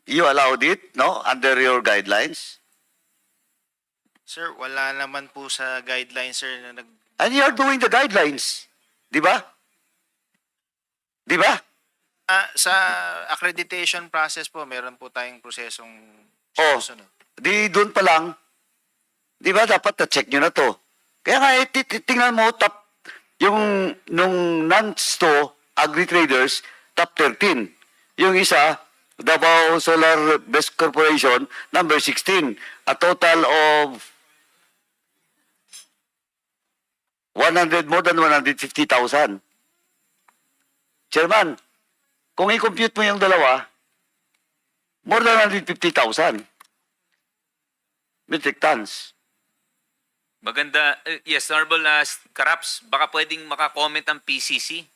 you allowed it, no, under your guidelines. Sir, wala naman po sa guidelines, sir, na And you are doing the guidelines. Di ba? Di ba? sa accreditation process po, meron po tayong prosesong Oh, sinusunod. di doon pa lang. Di ba dapat na-check nyo na to? Kaya nga, tingnan mo, yung nung non-sto agri-traders, top 13. Yung isa, Davao Solar Best Corporation, number 16. A total of more than 150,000. Chairman, kung i-compute mo yung dalawa, more than 150,000 metric tons. Maganda. Yes, Honorable Karaps, baka pwedeng makakomment ang PCC.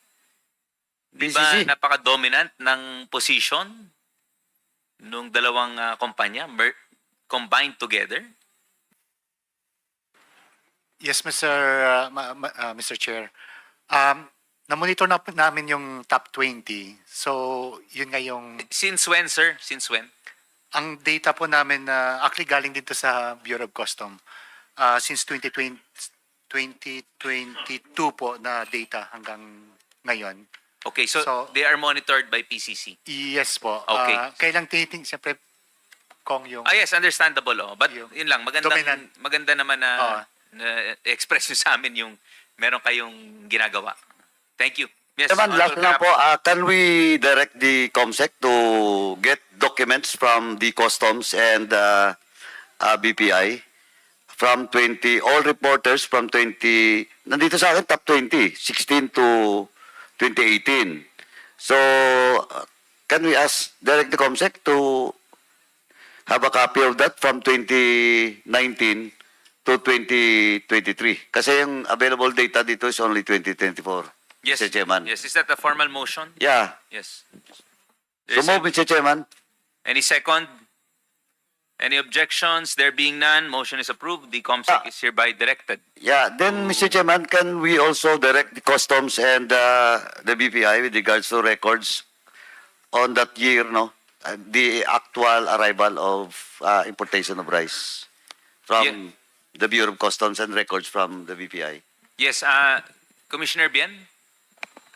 Di ba PCC? napaka-dominant ng position nung dalawang kumpanya combined together? Yes, Mr. Chair. Na-monitor na namin yung top 20. So, yun nga yung... Since when, sir? Since when? Ang data po namin, actually galing dito sa Bureau of Custom. Since 2022 po na data hanggang ngayon. Okay, so, So- they are monitored by PCC. Yes po. Okay. Kailang tiniting, siyempre, kung yung... Yes, understandable. But Yung yun lang, dominant. maganda naman na express nyo sa amin yung meron kayong ginagawa. Thank you. Yes, Chairman, last Honorable lang po, Karaps. can we direct the COMSEC to get documents from the Customs and BPI from 20, all reporters from 20, nandito sa akin, top 20, 16 to 2018. So, can we direct the COMSEC to have a copy of that from 2019 to 2023? Kasi yung available data dito is only 2024. Yes, Mr. Chairman. yes. Is that a formal motion? Yeah. Yes. So There's move, Mr. Chairman. Any second? Any objections? There being none, motion is approved. The COMSEC is hereby directed. Yeah, then Mr. Chairman, can we also direct the Customs and the BPI with regards to records on that year, no? The actual arrival of importation of rice from the Bureau of Customs and records from the BPI. Yes, Commissioner Bien,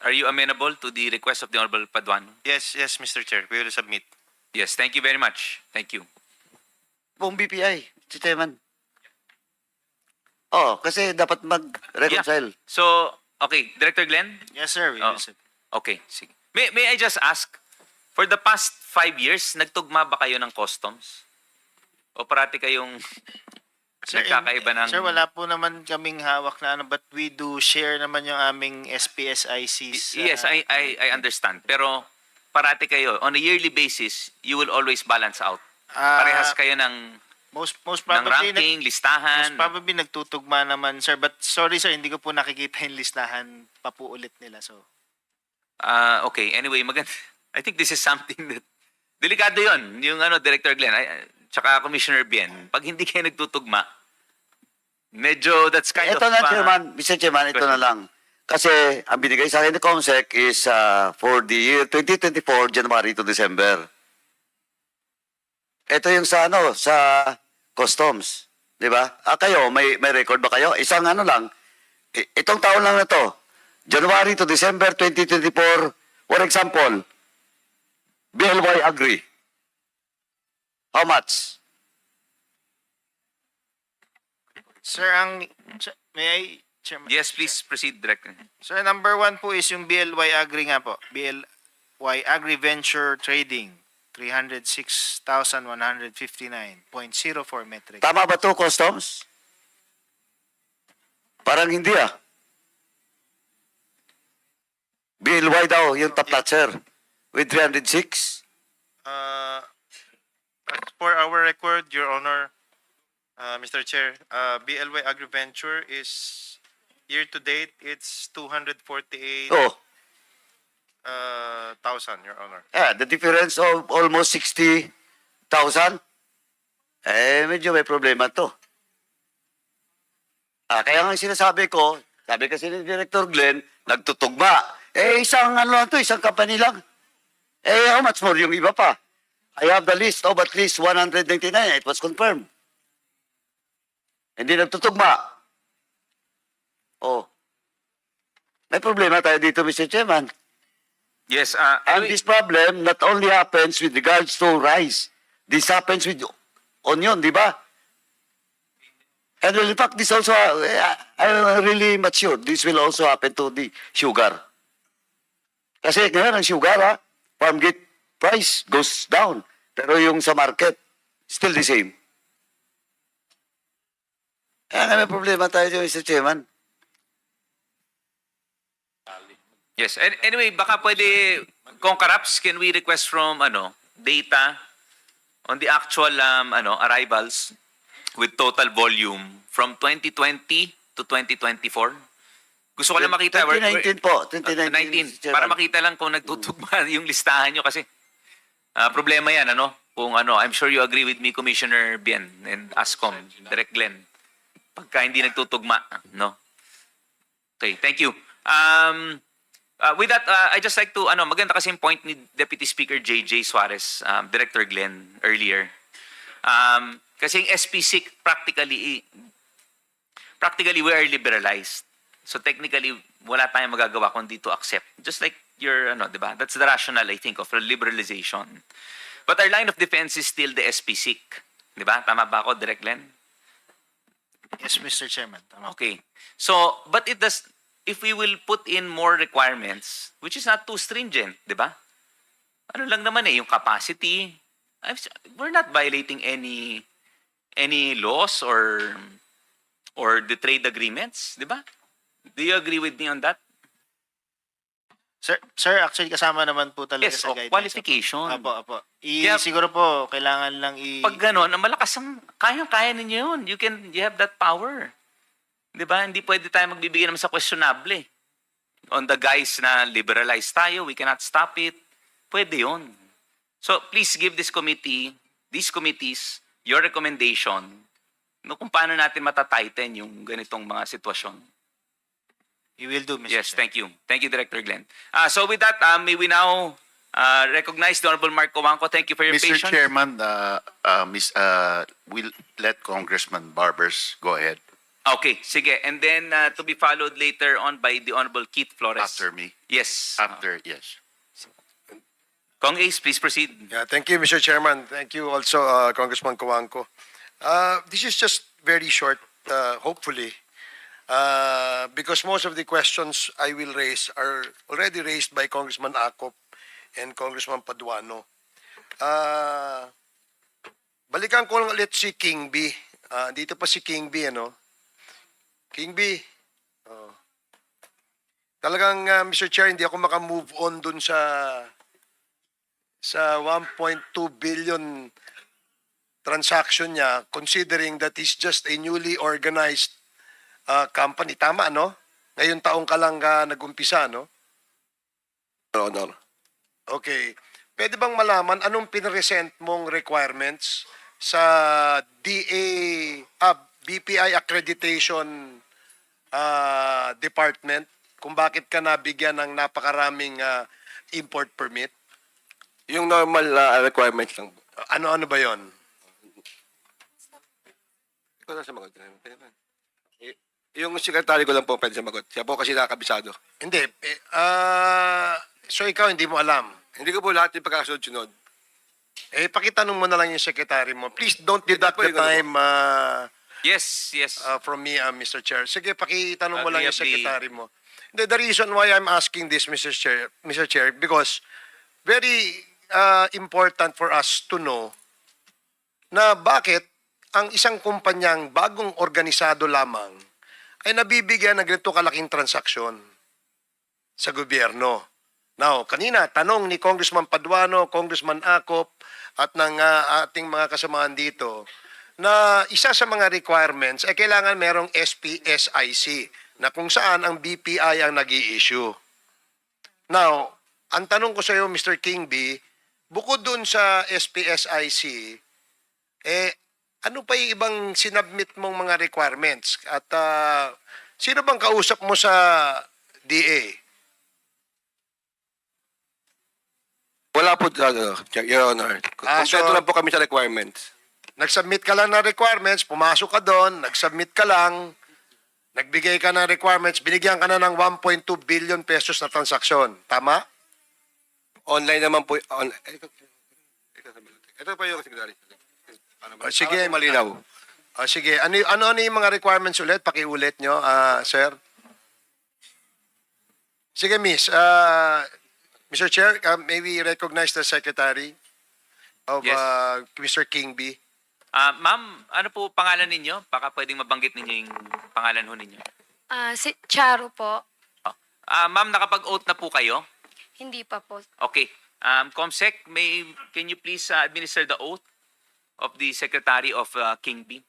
are you amenable to the request of the Honorable Paduano? Yes, Mr. Chair, we will submit. Yes, thank you very much. Thank you. Buong BPI, Mr. Chairman. Oh, kasi dapat mag-reconcile. So, okay, Director Glenn? Yes, sir, we Oh. will submit. Okay, sige. May I just ask, for the past 5 years, nagtugma ba kayo ng customs? O parati kayong nagkakaiba ng... Sir, wala po naman kaming hawak na but we do share naman yung aming SPSICs. Yes, I understand. Pero parati kayo, on a yearly basis, you will always balance out. Parehas kayo ng Most ng probably, ranking, listahan. most probably nagtutugma naman, sir. But sorry, sir, hindi ko po nakikita yung listahan pa po ulit nila. So, Okay, anyway, I think this is something that delikado 'yon, yung Director Glenn, tsaka Commissioner Bien. Pag hindi kayo nagtutugma, medyo that's kind Ito of na, Chairman, Mr. Chairman, ito na lang. Kasi ang binigay sa akin ni COMSEC is for the year 2024, January to December. Ito yung sa sa customs, 'di ba? Kayo may record ba kayo? Isang lang. Itong taon lang na to. January to December 2024, for example, BLY Agri. How much? sir, may I, Chairman? Yes, please proceed, Director. Sir, number 1 po is yung BLY Agri nga po. BLY Agri Venture Trading, 306,159.04 metric. Tama ba to, customs? Parang hindi BLY daw, yung top notcher, with 306. For our record, Your Honor, Mr. Chair, BLY AgriVenture is year to date, it's 248,000, Oh, Your Honor. the difference of almost 60,000. Medyo may problema to. Kaya nga sinasabi ko, sabi kasi ni Director Glenn, nagtutugma. Isang isang company lang. How much more yung iba pa? I have the list of at least 199. It was confirmed. Hindi nagtutugma. Oh. May problema tayo dito, Mr. Chairman. Yes, And anyway, this problem not only happens with regards to rice. This happens with onion, di ba? And well, in fact, this also, I'm really much sure, this will also happen to the sugar. Kasi ngayon ang sugar, farm gate price goes down. Pero yung sa market, still the same. Kaya may problema tayo dyan, Mr. Chairman. yes. Anyway, baka pwede, kung karaps, can we request from data on the actual arrivals with total volume from 2020 to 2024? Gusto ko lang makita. 2019 po. 2019. 19. Mr. Chairman. Para makita lang kung nagtutugma yung listahan nyo kasi problema yan, Kung I'm sure you agree with me, Commissioner Bien and ASCOM, Direct Glenn. Pagka hindi nagtutugma, no? Okay, thank you. With that, I just like to, maganda kasi yung point ni Deputy Speaker J.J. Suarez, Director Glenn, earlier. Kasi yung SPC practically we are liberalized. So technically, wala tayong magagawa kundi to accept. Just like your, diba? That's the rationale, I think, of liberalization. But our line of defense is still the SPC. Diba? Tama ba ako, Direct Glenn? Yes, Mr. Chairman. Tama. Okay. So, but it does, if we will put in more requirements, which is not too stringent, di ba? Ano lang naman yung capacity. We're not violating any laws or the trade agreements, di ba? Do you agree with me on that? Sir, actually kasama naman po talaga Yes, sa o guidelines. qualification. Apo. Yeah. Siguro po, kailangan lang Pag gano'n, ang malakas ang, kaya ninyo yun. You have that power. Di ba? Hindi pwede tayo magbibigay naman sa questionable. On the guys na liberalize tayo, we cannot stop it. Pwede yun. So, please give these committees, your recommendation, kung paano natin matatighten yung ganitong mga sitwasyon. You will do, Mr. Yes, Chair. thank you. Thank you, Director Glenn. So with that, may we now recognize the Honorable Mark Comanco. Thank you for your Mr. patience. Chairman, we'll let Congressman Barbers go ahead Okay, sige. And then to be followed later on by the Honorable Keith Flores. after me. Yes. Yes. Kong Ace, please proceed. Yeah, thank you, Mr. Chairman. Thank you also, Congressman Comanco. This is just very short, hopefully, because most of the questions I will raise are already raised by Congressman Acop and Congressman Paduano. Balikan ko lang ulit si King B. Dito pa si King B, King B. Talagang, Mr. Chair, hindi ako makamove on dun sa 1.2 billion transaction niya, considering that is just a newly organized company. Tama, Ngayon taong ka lang nag-umpisa, Honor. Okay. Pwede bang malaman anong pinresent mong requirements sa BPI accreditation department kung bakit ka nabigyan ng napakaraming import permit? Yung normal requirements lang. Ano-ano ba yon? Ikaw na sumagot. Yung sekretary ko lang po pwede sumagot. Siya po kasi nakakabisado. Hindi. So ikaw hindi mo alam. Hindi ko po lahat yung pagkasunod-sunod. Pakitanong mo na lang yung secretary mo. Please don't deduct po, the yung ano time Yes. from me, Mr. Chair. Sige, pakitanong mo lang yung Agreeably. secretary mo. The reason why I'm asking this, Mr. Chair, because very important for us to know na bakit ang isang kumpanyang bagong organisado lamang ay nabibigyan ng ganito kalaking transaksyon sa gobyerno. Now, kanina, tanong ni Congressman Paduano, Congressman Acop, at ng ating mga kasamahan dito, na isa sa mga requirements ay kailangan merong SPSIC na kung saan ang BPI ang nag-i-issue. Now, ang tanong ko sa iyo, Mr. King B, bukod dun sa SPSIC, ano pa yung ibang sinubmit mong mga requirements? At sino bang kausap mo sa DA? Wala po, Your Honor. Kompleto so- lang po kami sa requirements. Nag-submit ka lang ng requirements, pumasok ka doon, nag-submit ka lang, nagbigay ka ng requirements, binigyan ka na ng 1.2 billion pesos na transaksyon. Tama? Online naman po. Ito po yung secretary. Sige. Para po malinaw. Sige, ano yung mga requirements ulit? Pakiulit nyo, sir. Sige, miss. Mr. Chair, may we recognize the Secretary of Yes. Mr. Kingby? Ma'am, ano po pangalan ninyo? Baka pwedeng mabanggit ninyo yung pangalan ho ninyo. Si Charo po. Oh. Ma'am, nakapag-oath na po kayo? Hindi pa po. Okay. Comsec, can you please administer the oath of the Secretary of King B?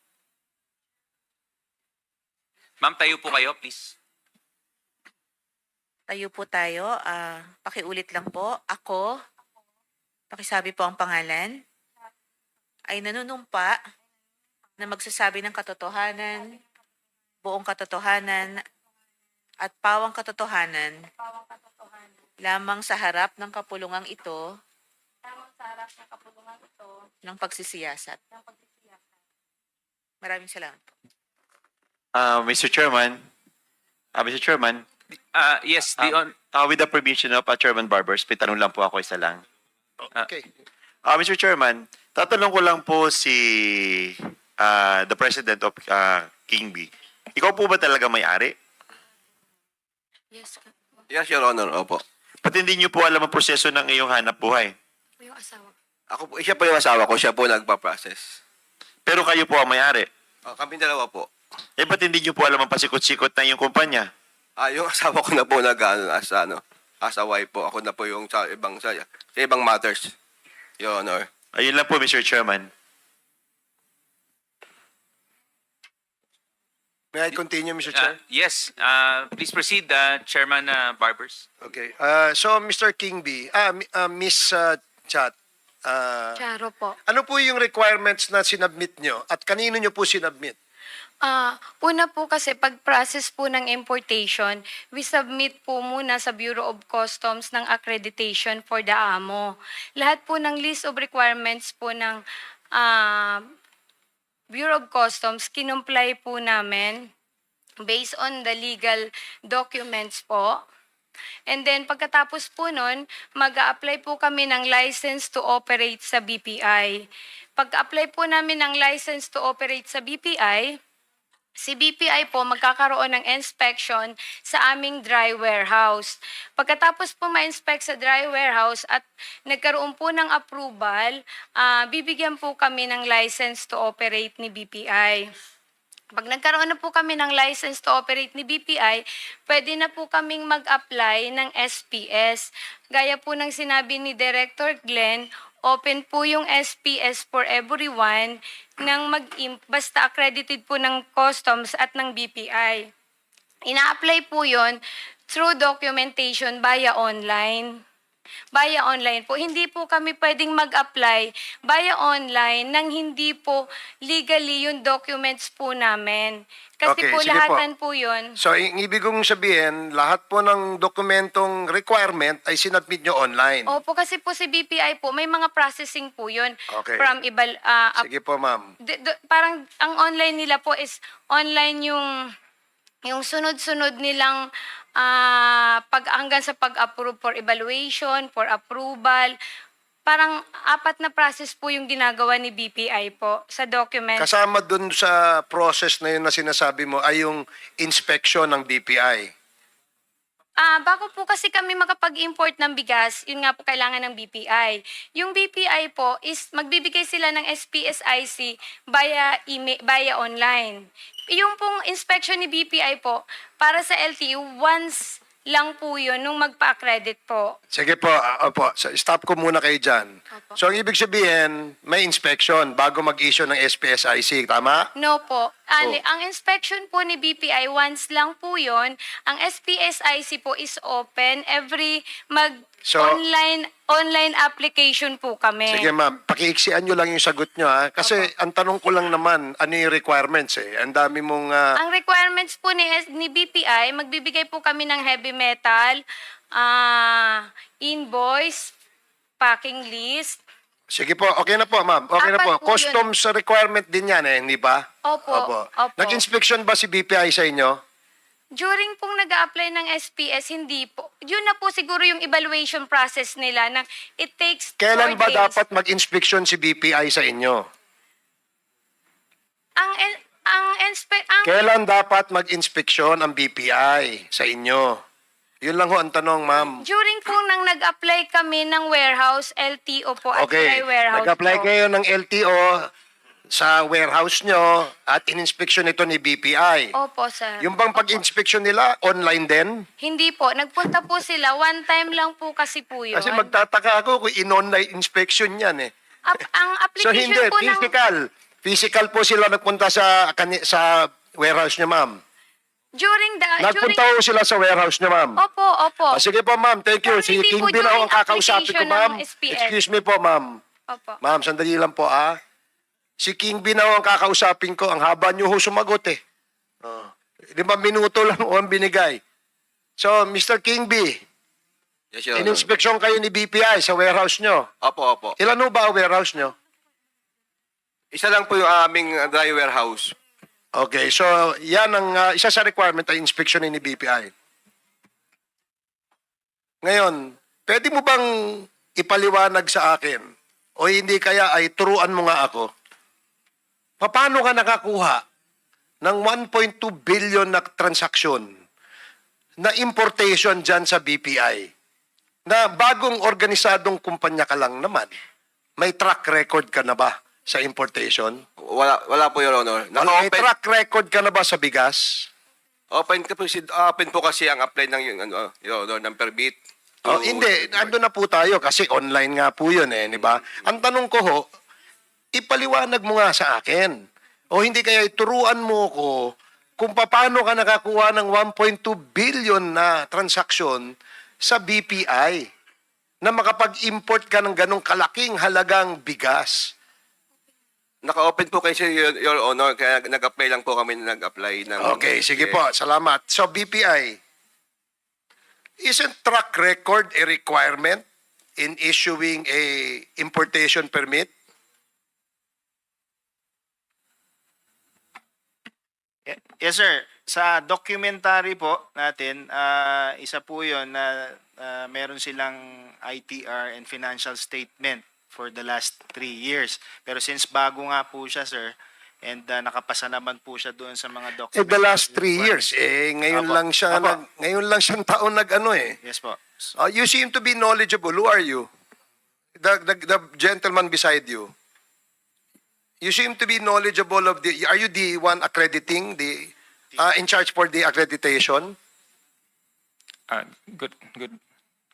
Ma'am, tayo po kayo, please. Tayo po tayo. Pakiulit lang po. Ako, pakisabi po ang pangalan, ay nanunumpa na magsasabi ng katotohanan, buong katotohanan, at pawang katotohanan lamang sa harap ng kapulungang ito ng pagsisiyasat. Maraming salamat po. Mr. Chairman, Yes, with the permission of Chairman Barbers, may tanong lang po ako isa lang. Okay. Mr. Chairman, tatanong ko lang po si the President of King B. Ikaw po ba talaga may-ari? Yes, Yes, Your Honor. Opo. Ba't hindi niyo po alam ang proseso ng iyong hanap buhay? po yung asawa. Siya po yung asawa ko. Siya po nagpa-process. Pero kayo po ang may-ari. Kami dalawa po. Ba't hindi niyo po alam ang pasikot-sikot ng iyong kumpanya? Yung asawa ko na po as a wife po. Ako na po yung sa ibang matters. Your Honor. Ayun lang po, Mr. Chairman. May I continue, Mr. Chair? yes, please proceed, Chairman Barbers. Okay. So, Mr. Kingby, Miss Chat, Charo po. ano po yung requirements na sinubmit nyo at kanino nyo po sinubmit? Una po kasi pag-process po ng importation, we submit po muna sa Bureau of Customs ng accreditation for the AMO. Lahat po ng list of requirements po ng Bureau of Customs, kinumply po namin based on the legal documents po. And then pagkatapos po nun, mag-a-apply po kami ng license to operate sa BPI. Pag-apply po namin ng license to operate sa BPI, si BPI po magkakaroon ng inspection sa aming dry warehouse. Pagkatapos po ma-inspect sa dry warehouse at nagkaroon po ng approval, bibigyan po kami ng license to operate ni BPI. Pag nagkaroon na po kami ng license to operate ni BPI, pwede na po kaming mag-apply ng SPS. Gaya po ng sinabi ni Director Glenn, open po yung SPS for everyone nang basta accredited po ng customs at ng BPI. Ina-apply po yon through documentation via online. Via online po. Hindi po kami pwedeng mag-apply via online nang hindi po legally yung documents po namin. Kasi Okay, po sige lahatan po yun. So, ang ibig kong sabihin, lahat po ng dokumentong requirement ay sinubmit nyo online. Opo, kasi po si BPI po, may mga processing po yun. Okay. From Sige po, ma'am. parang ang online nila po is online yung sunod-sunod nilang hanggang sa pag-approve for evaluation, for approval. Parang 4 na process po yung ginagawa ni BPI po sa document. Kasama dun sa process na yun na sinasabi mo ay yung inspection ng BPI. Bago po kasi kami makapag-import ng bigas, yun nga po kailangan ng BPI. Yung BPI po is magbibigay sila ng SPSIC via online. Yung pong inspection ni BPI po, para sa LTO, once lang po yun nung magpa-accredit po. Sige po, opo. So, stop ko muna kayo dyan. Opo. So, ang ibig sabihin, may inspection bago mag-issue ng SPSIC, tama? No po. Ang inspection po ni BPI, once lang po yun. Ang SPSIC po is open every So- online application po kami. Sige ma'am, pakiiksian nyo lang yung sagot nyo ha. Kasi ang tanong ko lang naman, ano yung requirements eh. Ang dami mong... Ang requirements po ni BPI, magbibigay po kami ng heavy metal, invoice, packing list. Sige po, okay na po, ma'am. Okay na po. Apat po yun. Customs requirement din yan hindi ba? Opo. Nag-inspection ba si BPI sa inyo? During pong nag apply ng SPS, hindi po. Yun na po siguro yung evaluation process nila na it takes 4 Kailan ba days. dapat mag-inspection si BPI sa inyo? Ang Kailan dapat mag-inspeksyon ang BPI sa inyo? Yun lang ho ang tanong, ma'am. during po nang nag-apply kami ng warehouse, LTO po, at Okay, warehouse nag-apply po. kayo ng LTO sa warehouse nyo at in-inspection ito ni BPI. Opo, sir. Yung bang Opo. pag-inspection nila, online din? Hindi po. Nagpunta po sila. One time lang po kasi po yun. Kasi magtataka ako kung in-online inspection yan Ang So application hindi, po ng... physical. Physical po sila nagpunta sa warehouse niya, ma'am. Nagpunta po sila sa warehouse niya, ma'am. Opo. Sige po, ma'am. Thank you. Pero Si hindi King po Bin ako ang during kakausapin ko, application ma'am. ng SPS. Excuse me po, ma'am. Opo. Ma'am, sandali lang po, Si King Bin ako ang kakausapin ko. Ang haba niyo ho sumagot, 5 minuto lang ho ang binigay. So, Mr. King B, Yes, Your Honor. in-inspection kayo ni BPI sa warehouse nyo. Opo. Ilan ho ba ang warehouse nyo? Isa lang po yung aming dry warehouse. Okay, so yan ang isa sa requirement ay inspection ni BPI. Ngayon, pwede mo bang ipaliwanag sa akin o hindi kaya ay turuan mo nga ako? Paano ka nakakuha ng 1.2 billion na transaksyon na importation dyan sa BPI? Na bagong organisadong kumpanya ka lang naman. May track record ka na ba sa importation? Wala po, Your Honor. May track record ka na ba sa bigas? Open po kasi ang apply ng Your Honor, ng permit. Hindi. Ando na po tayo kasi online nga po yun di ba? Ang tanong ko ho, ipaliwanag mo nga sa akin. O hindi kaya ituruan mo ko kung paano ka nakakuha ng 1.2 billion na transaksyon sa BPI na makapag-import ka ng ganong kalaking halagang bigas. Naka-open po kasi, Your Honor, kaya nag-apply lang po kami nag-apply ng... Okay, sige po. Salamat. So BPI, isn't track record a requirement in issuing a importation permit? Yes, sir. Sa documentary po natin, isa po yun na meron silang ITR and financial statement for the last 3 years. Pero since bago nga po siya, sir, and nakapasa naman po siya doon sa mga documents. The last 3 years. Ngayon Apo. lang siya, Apo. ngayon lang siyang taon Yes po. You seem to be knowledgeable. Who are you? The gentleman beside you. You seem to be knowledgeable of are you the one accrediting, in charge for the accreditation?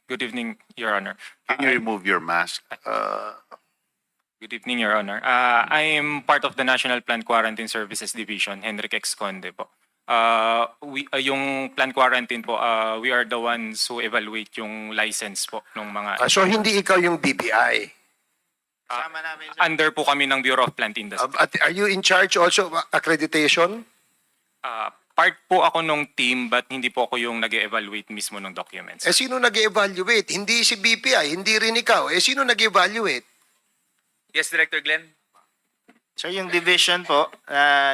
Good evening, Your Honor. Can you remove your mask? Good evening, Your Honor. I am part of the National Plant Quarantine Services Division, Henrik X. Conde po. Yung plant quarantine po, we are the ones who evaluate yung license po ng mga... So hindi ikaw yung BPI. Kasama namin, sir. Under po kami ng Bureau of Plant Industry. Are you in charge also of accreditation? Part po ako nung team but hindi po ako yung nag-evaluate mismo ng documents. Sino nag-evaluate? Hindi si BPI, hindi rin ikaw. Sino nag-evaluate? Yes, Director Glenn? So yung division po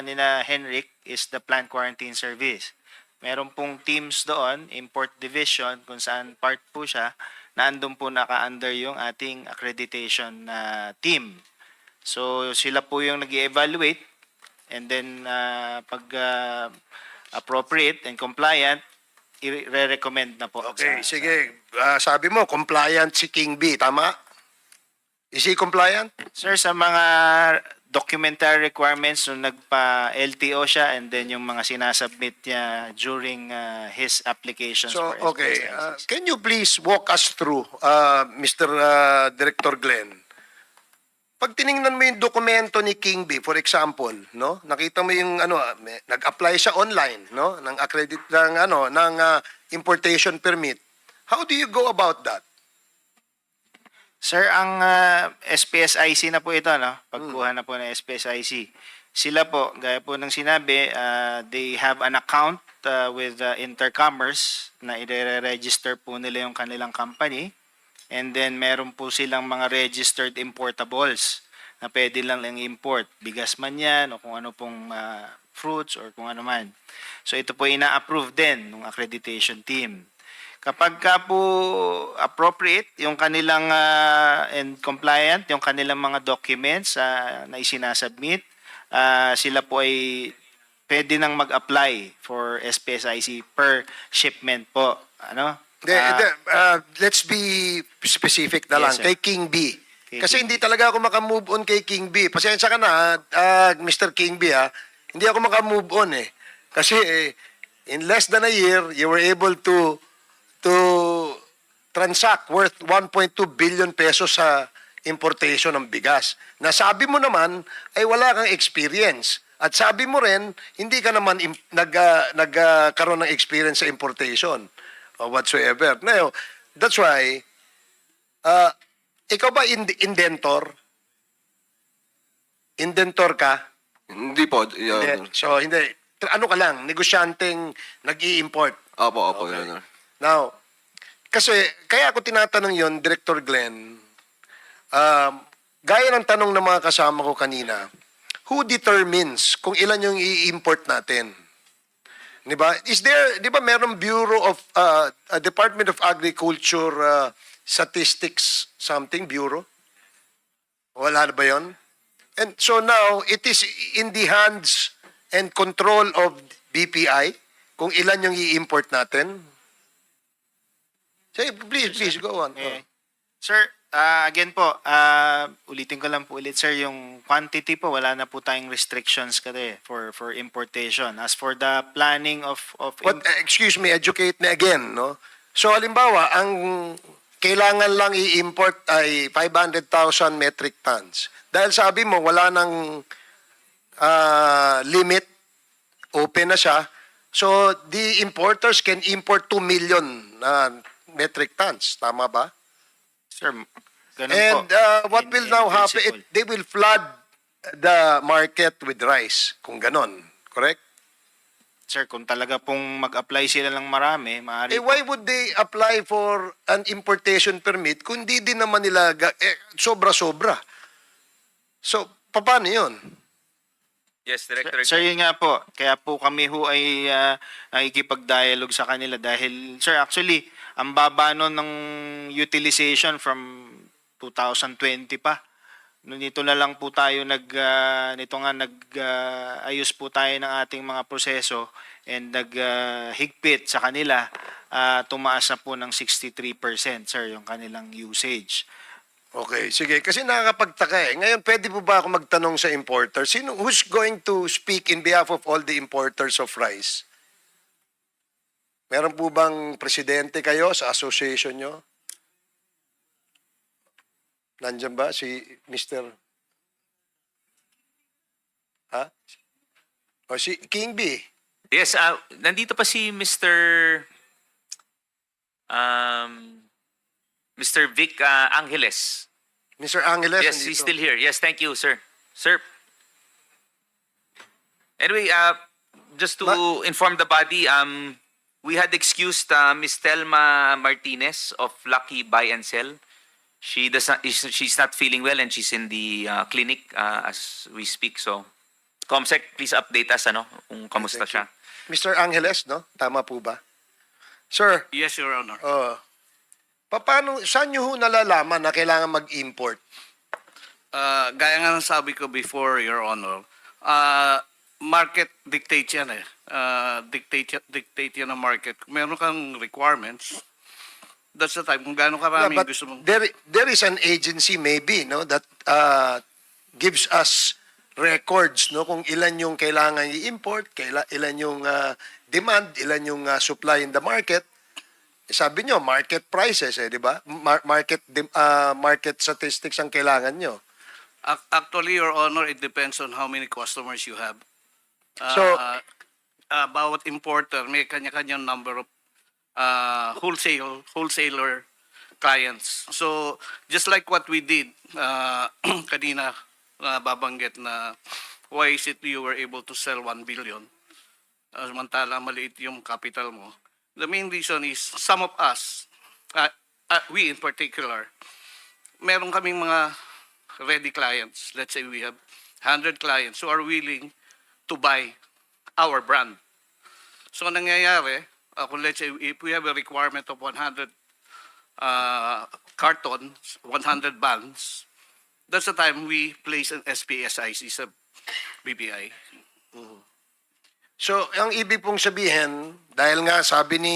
nina Henrik is the plant quarantine service. Meron pong teams doon, import division, kung saan part po siya, na andun po naka-under yung ating accreditation team. So sila po yung nag-evaluate and then pag appropriate and compliant, i-recommend na po. Okay, sige. Sabi mo, compliant si King B, tama? Is he compliant? Sir, sa mga documentary requirements nung nagpa-LTO siya and then yung mga sinasubmit niya during his applications So, for okay. SPS license. Can you please walk us through, Mr. Director Glenn? Pag tiningnan mo yung dokumento ni King B, for example, no? Nakita mo yung nag-apply siya online, no? Ng importation permit. How do you go about that? Sir, ang SPSIC na po ito, no? Pagkuha na po ng SPSIC. Sila po, gaya po ng sinabi, they have an account with Intercommerce na i-register po nila yung kanilang company. And then meron po silang mga registered importables na pwede lang import. Bigas man yan o kung ano pong fruits or kung ano man. So ito po ina-approve din ng accreditation team. Kapag ka po appropriate yung kanilang and compliant yung kanilang mga documents na isinasubmit, sila po ay pwede nang mag-apply for SPSIC per shipment po. Ano? Let's be specific na Yes, lang. sir. Kay King B. Kay Kasi King hindi talaga ako makamove on kay King B. Pasensya ka na, Mr. King B, ha? Hindi ako makamove on eh. Kasi in less than a year, you were able to transact worth 1.2 billion pesos sa importation ng bigas. Nasabi mo naman ay wala kang experience. At sabi mo rin, hindi ka naman nagkaroon ng experience sa importation or whatsoever. Now, that's why, ikaw ba indentor? Indentor ka? Hindi po, Your Hindi. Honor. So, hindi. Ano ka lang, negosyanteng nag-i-import. Opo, Okay. Your Honor. Now, kasi, kaya ako tinatanong yon, Director Glenn, gaya ng tanong ng mga kasama ko kanina, who determines kung ilan yung i-import natin? Di ba? Di ba merong Bureau of, Department of Agriculture Statistics something, Bureau? Wala na ba yun? And so now, it is in the hands and control of BPI kung ilan yung i-import natin. Say, please, go on. Eh, sir, again po, ulitin ko lang po ulit, sir, yung quantity po, wala na po tayong restrictions kasi for importation. As for the planning of Excuse me, educate me again, no? So, halimbawa, ang kailangan lang i-import ay 500,000 metric tons. Dahil sabi mo, wala nang limit, open na siya. So, the importers can import 2 million metric tons. Tama ba? sir, ganun And po. what will now happen? principle. They will flood the market with rice, kung ganon. Correct? Sir, kung talaga pong mag-apply sila ng marami, maaari po. Why would they apply for an importation permit kung di din naman nila sobra-sobra? So, paano yun? Yes, Director. Sir, yun nga po. Kaya po kami ho ay nakikipag-dialogue sa kanila dahil, sir, actually, ang baba nun ng utilization from 2020 pa. Nito na lang po tayo ayos po tayo ng ating mga proseso and higpit sa kanila, tumaas na po ng 63%, sir, yung kanilang usage. Okay, sige. Kasi nakakapagtaka eh. Ngayon, pwede po ba ako magtanong sa importer? Who's going to speak in behalf of all the importers of rice? Meron po bang presidente kayo sa association nyo? Nandiyan ba si Mr. Ha? O si King B? Yes, nandito pa si Mr. Vic Angeles. Mr. Angeles? Yes, he's nandito. still here. Yes, thank you, sir. Sir. Anyway, just to inform the body, we had excused Miss Telma Martinez of Lucky Buy and Sell. She's not feeling well and she's in the clinic as we speak. So, Comsec, please update us kung kamusta siya. Mr. Angeles, no? Tama po ba? Sir, Yes, Your Honor. saan nyo ho nalalaman na kailangan mag-import? Gaya nga ng sabi ko before, Your Honor, market dictate yan eh. Dictate yan ang market. Kung meron kang requirements, that's the time. Kung gaano karami Yeah, but gusto mong... there is an agency maybe, no, that gives us records, no, kung ilan yung kailangan i-import, ilan yung demand, ilan yung supply in the market. Sabi nyo, market prices, di ba? Market statistics ang kailangan nyo. Actually, Your Honor, it depends on how many customers you have. So- Bawat importer, may kanya-kanyang number of wholesaler clients. So, just like what we did kanina, babanggit na why is it you were able to sell 1 billion? Samantala, maliit yung capital mo. The main reason is some of us, we in particular, meron kaming mga ready clients. Let's say we have 100 clients who are willing to buy our brand. So ang nangyayari, kung let's say if we have a requirement of 100 cartons, 100 bags, that's the time we place an SPSIC sa BPI. So, ang ibig pong sabihin, dahil nga sabi ni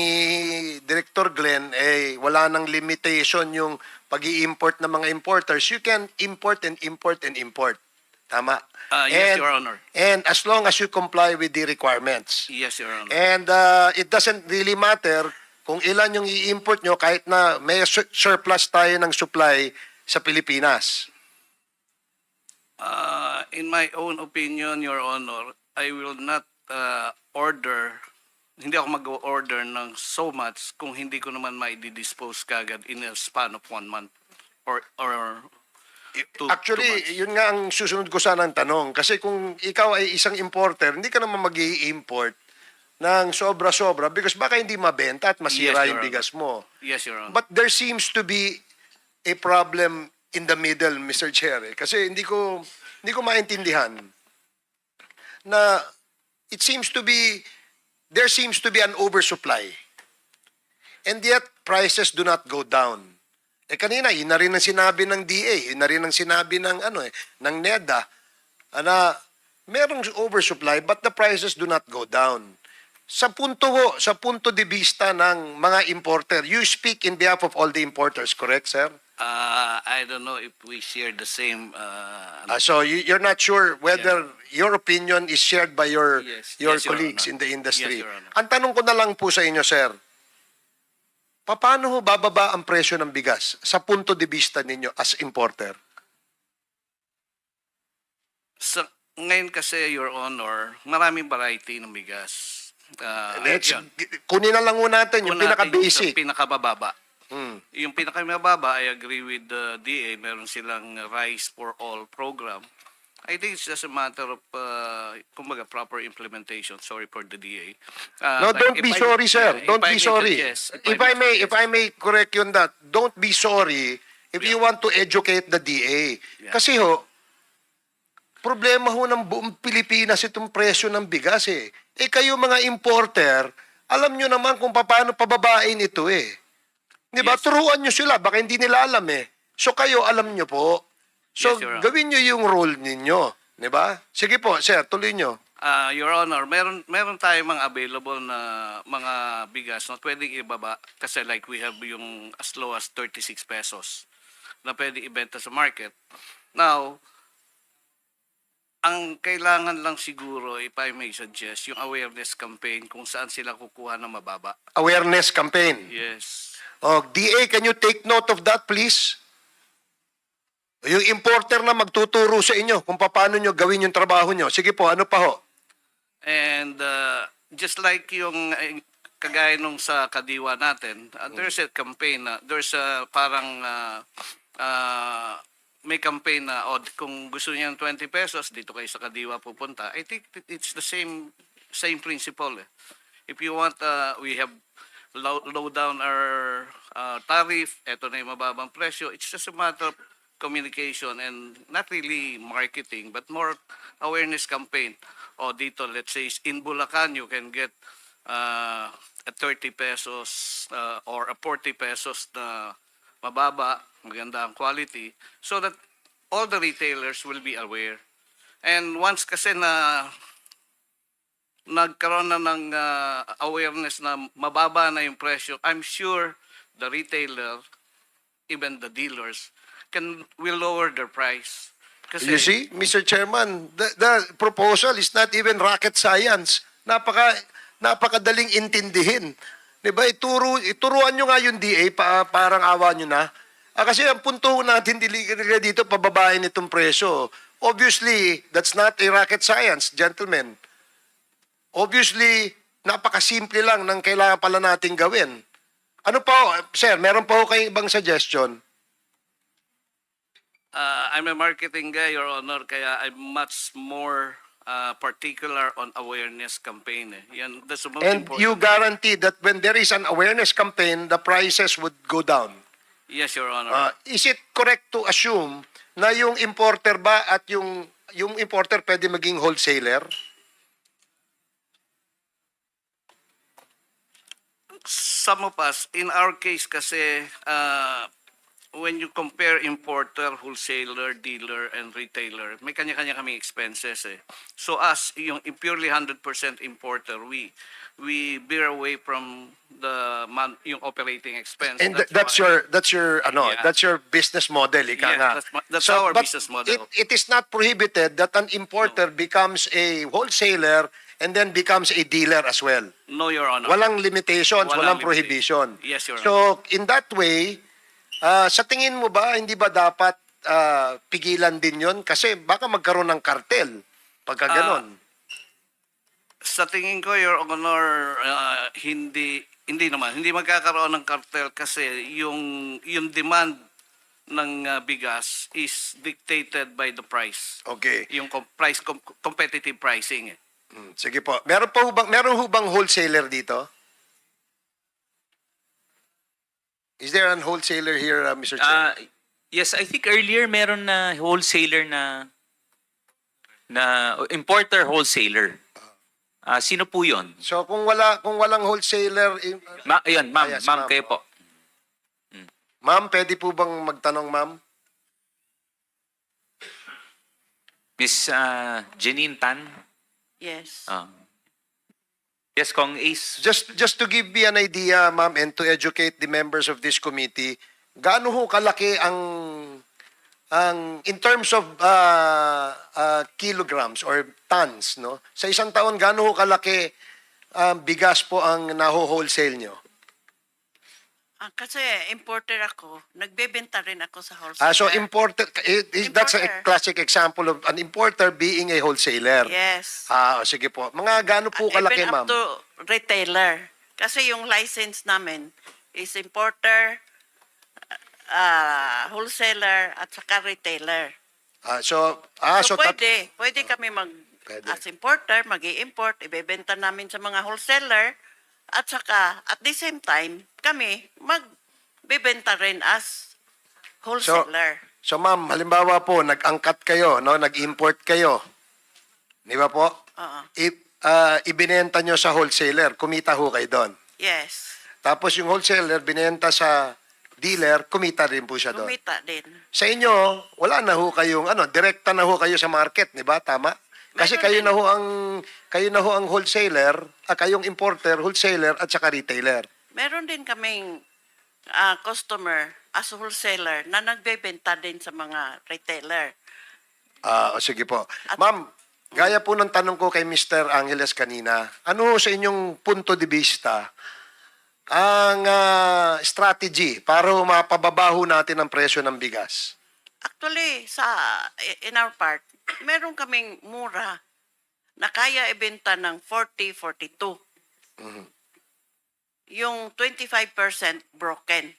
Director Glenn, wala nang limitation yung pag-i-import ng mga importers, you can import and import and import. Tama? Yes, Your Honor. And as long as you comply with the requirements. Yes, Your Honor. And it doesn't really matter kung ilan yung i-import nyo kahit na may surplus tayo ng supply sa Pilipinas. In my own opinion, Your Honor, I will not hindi ako mag-order ng so much kung hindi ko naman mai-dispose kagad in a span of 1 month or two Actually, months. yun nga ang susunod ko sanang tanong. Kasi kung ikaw ay isang importer, hindi ka naman mag-i-import ng sobra-sobra because baka hindi mabenta at masira Yes, yung Your bigas mo. Yes, Your Honor. But there seems to be a problem in the middle, Mr. Chair. Kasi hindi ko maintindihan na there seems to be an oversupply. And yet, prices do not go down. Kanina, yun na rin ang sinabi ng DA, yun na rin ang sinabi ng, ng NEDA, na merong oversupply but the prices do not go down. Sa punto de vista ng mga importer, you speak in behalf of all the importers, correct, sir? I don't know if we share the same. So you're not sure whether your opinion is shared by your Yes, Your colleagues Honor. in the industry. Yes, Your Honor. Ang tanong ko na lang po sa inyo, sir, paano ho bababa ang presyo ng bigas sa punto de vista ninyo as importer? Ngayon kasi, Your Honor, maraming variety ng bigas. Kunin na lang ho natin yung Kung natin pinaka-basic. Yung pinakabababa. Hmm. Yung pinakamababa, I agree with the DA, meron silang Rice for All program. I think it's just a matter of, kumbaga, proper implementation. Sorry for the DA. No, But don't if be I- sorry, sir. yeah, Don't if I be may sorry. suggest- If I may correct you on that, don't be sorry if you want to educate the DA. Yeah. Kasi problema ng buong Pilipinas itong presyo ng bigas eh. Kayo mga importer, alam nyo naman kung paano pababain ito eh. Di ba? Yes. Turuan nyo sila, baka hindi nila alam eh. So kayo, alam nyo po. So Yes, Your Honor. gawin nyo yung role ninyo. Di ba? Sige po, sir, tuloy nyo. Your Honor, meron tayong mga available na mga bigas na pwedeng ibaba kasi like we have yung as low as 36 pesos na pwedeng ibenta sa market. Now, ang kailangan lang siguro, if I may suggest, yung awareness campaign kung saan sila kukuha ng mababa. Awareness campaign. Yes. DA, can you take note of that, please? Yung importer na magtuturo sa inyo kung paano nyo gawin yung trabaho nyo. Sige po, ano pa ho? And just like yung kagaya nung sa Kadiwa natin, there's a campaign na there's a parang may campaign na kung gusto niya ng 20 pesos dito kayo sa Kadiwa pupunta. I think it's the same principle. If you want we have low down our tariff, eto na yung mababang presyo. It's just a matter of communication and not really marketing but more awareness campaign. Dito, let's say in Bulacan you can get a 30 pesos or a 40 pesos na mababa, maganda ang quality so that all the retailers will be aware. And once kasi na nagkaroon na ng awareness na mababa na yung presyo, I'm sure the retailer, even the dealers, will lower their price. Kasi, You see, Mr. Chairman, the proposal is not even rocket science. Napakadaling intindihin. Diba? Ituruan nyo nga yung DA, parang awa nyo na. Kasi ang punto natin dito, pababain itong presyo. Obviously, that's not a rocket science, gentlemen. Obviously, napakasimple lang ng kailangan pala nating gawin. Ano pa, sir, meron pa ho kayong ibang suggestion? I'm a marketing guy, Your Honor, kaya I'm much more particular on awareness campaign. Yan, that's the most And important. you guarantee that when there is an awareness campaign, the prices would go down. Yes, Your Honor. Is it correct to assume na yung importer ba at yung importer pwede maging wholesaler? Some of us, in our case kasi, when you compare importer, wholesaler, dealer, and retailer, may kanya-kanya kaming expenses eh. So us, yung purely 100% importer, we bear away from yung operating expense. And That's why- Yeah. that's your business model, ika Yeah, nga. that's our but business model. It is not prohibited that an importer becomes a wholesaler and then becomes a dealer as well. No, Your Honor. Walang limitations, walang Walang prohibition. Yes, Your Honor. So, in that way, sa tingin mo ba, hindi ba dapat pigilan din yon? Kasi baka magkaroon ng kartel pagka ganon. Sa tingin ko, Your Honor, hindi naman. Hindi magkakaroon ng cartel kasi yung demand ng bigas is dictated by the price. Okay. Yung competitive pricing. Sige po. Meron ho bang wholesaler dito? Is there an wholesaler here, Mr. Chair? Yes, I think earlier meron na wholesaler na importer wholesaler. Sino po 'yon? So kung walang wholesaler, Ayun, ma'am, Yes, ma'am ma'am. kayo po. ma'am, pwede po bang magtanong, ma'am? Miss Janine Tan. Yes. Yes, Kong Ace. Just to give me an idea, ma'am, and to educate the members of this committee, gaano ho kalaki ang in terms of kilograms or tons, no? Sa isang taon, gaano ho kalaki bigas po ang naho-wholesale nyo? Kasi importer ako, nagbebenta rin ako sa wholesaler. So importer, that's a Importer. classic example of an importer being a wholesaler. Yes. Sige po. Mga gaano po kalaki, Even ma'am? up to retailer. Kasi yung license namin is importer, wholesaler, at saka retailer. So Pwede kami Pwede. as importer, mag-i-import, ibebenta namin sa mga wholesaler, at saka, at the same time, kami magbebenta rin as wholesaler. So ma'am, halimbawa po, nag-angkat kayo, no? Nag-import kayo. Di ba po? Oo. Ibinenta nyo sa wholesaler, kumita ho kayo doon. Yes. Tapos yung wholesaler, binenta sa dealer, kumita rin po siya doon. Kumita din. Sa inyo, wala na ho kayong, direkta na ho kayo sa market, di ba? Tama? Kasi Meron kayo na ho ang wholesaler, kayong importer, wholesaler, at saka retailer. Meron din kaming customer as wholesaler na nagbebenta din sa mga retailer. Sige po. Ma'am, gaya po ng tanong ko kay Mr. Angeles kanina, ano sa inyong punto de vista ang strategy para mapababaho natin ang presyo ng bigas? Actually, in our part, meron kaming mura na kaya ibenta ng 40, 42. Yung 25% broken.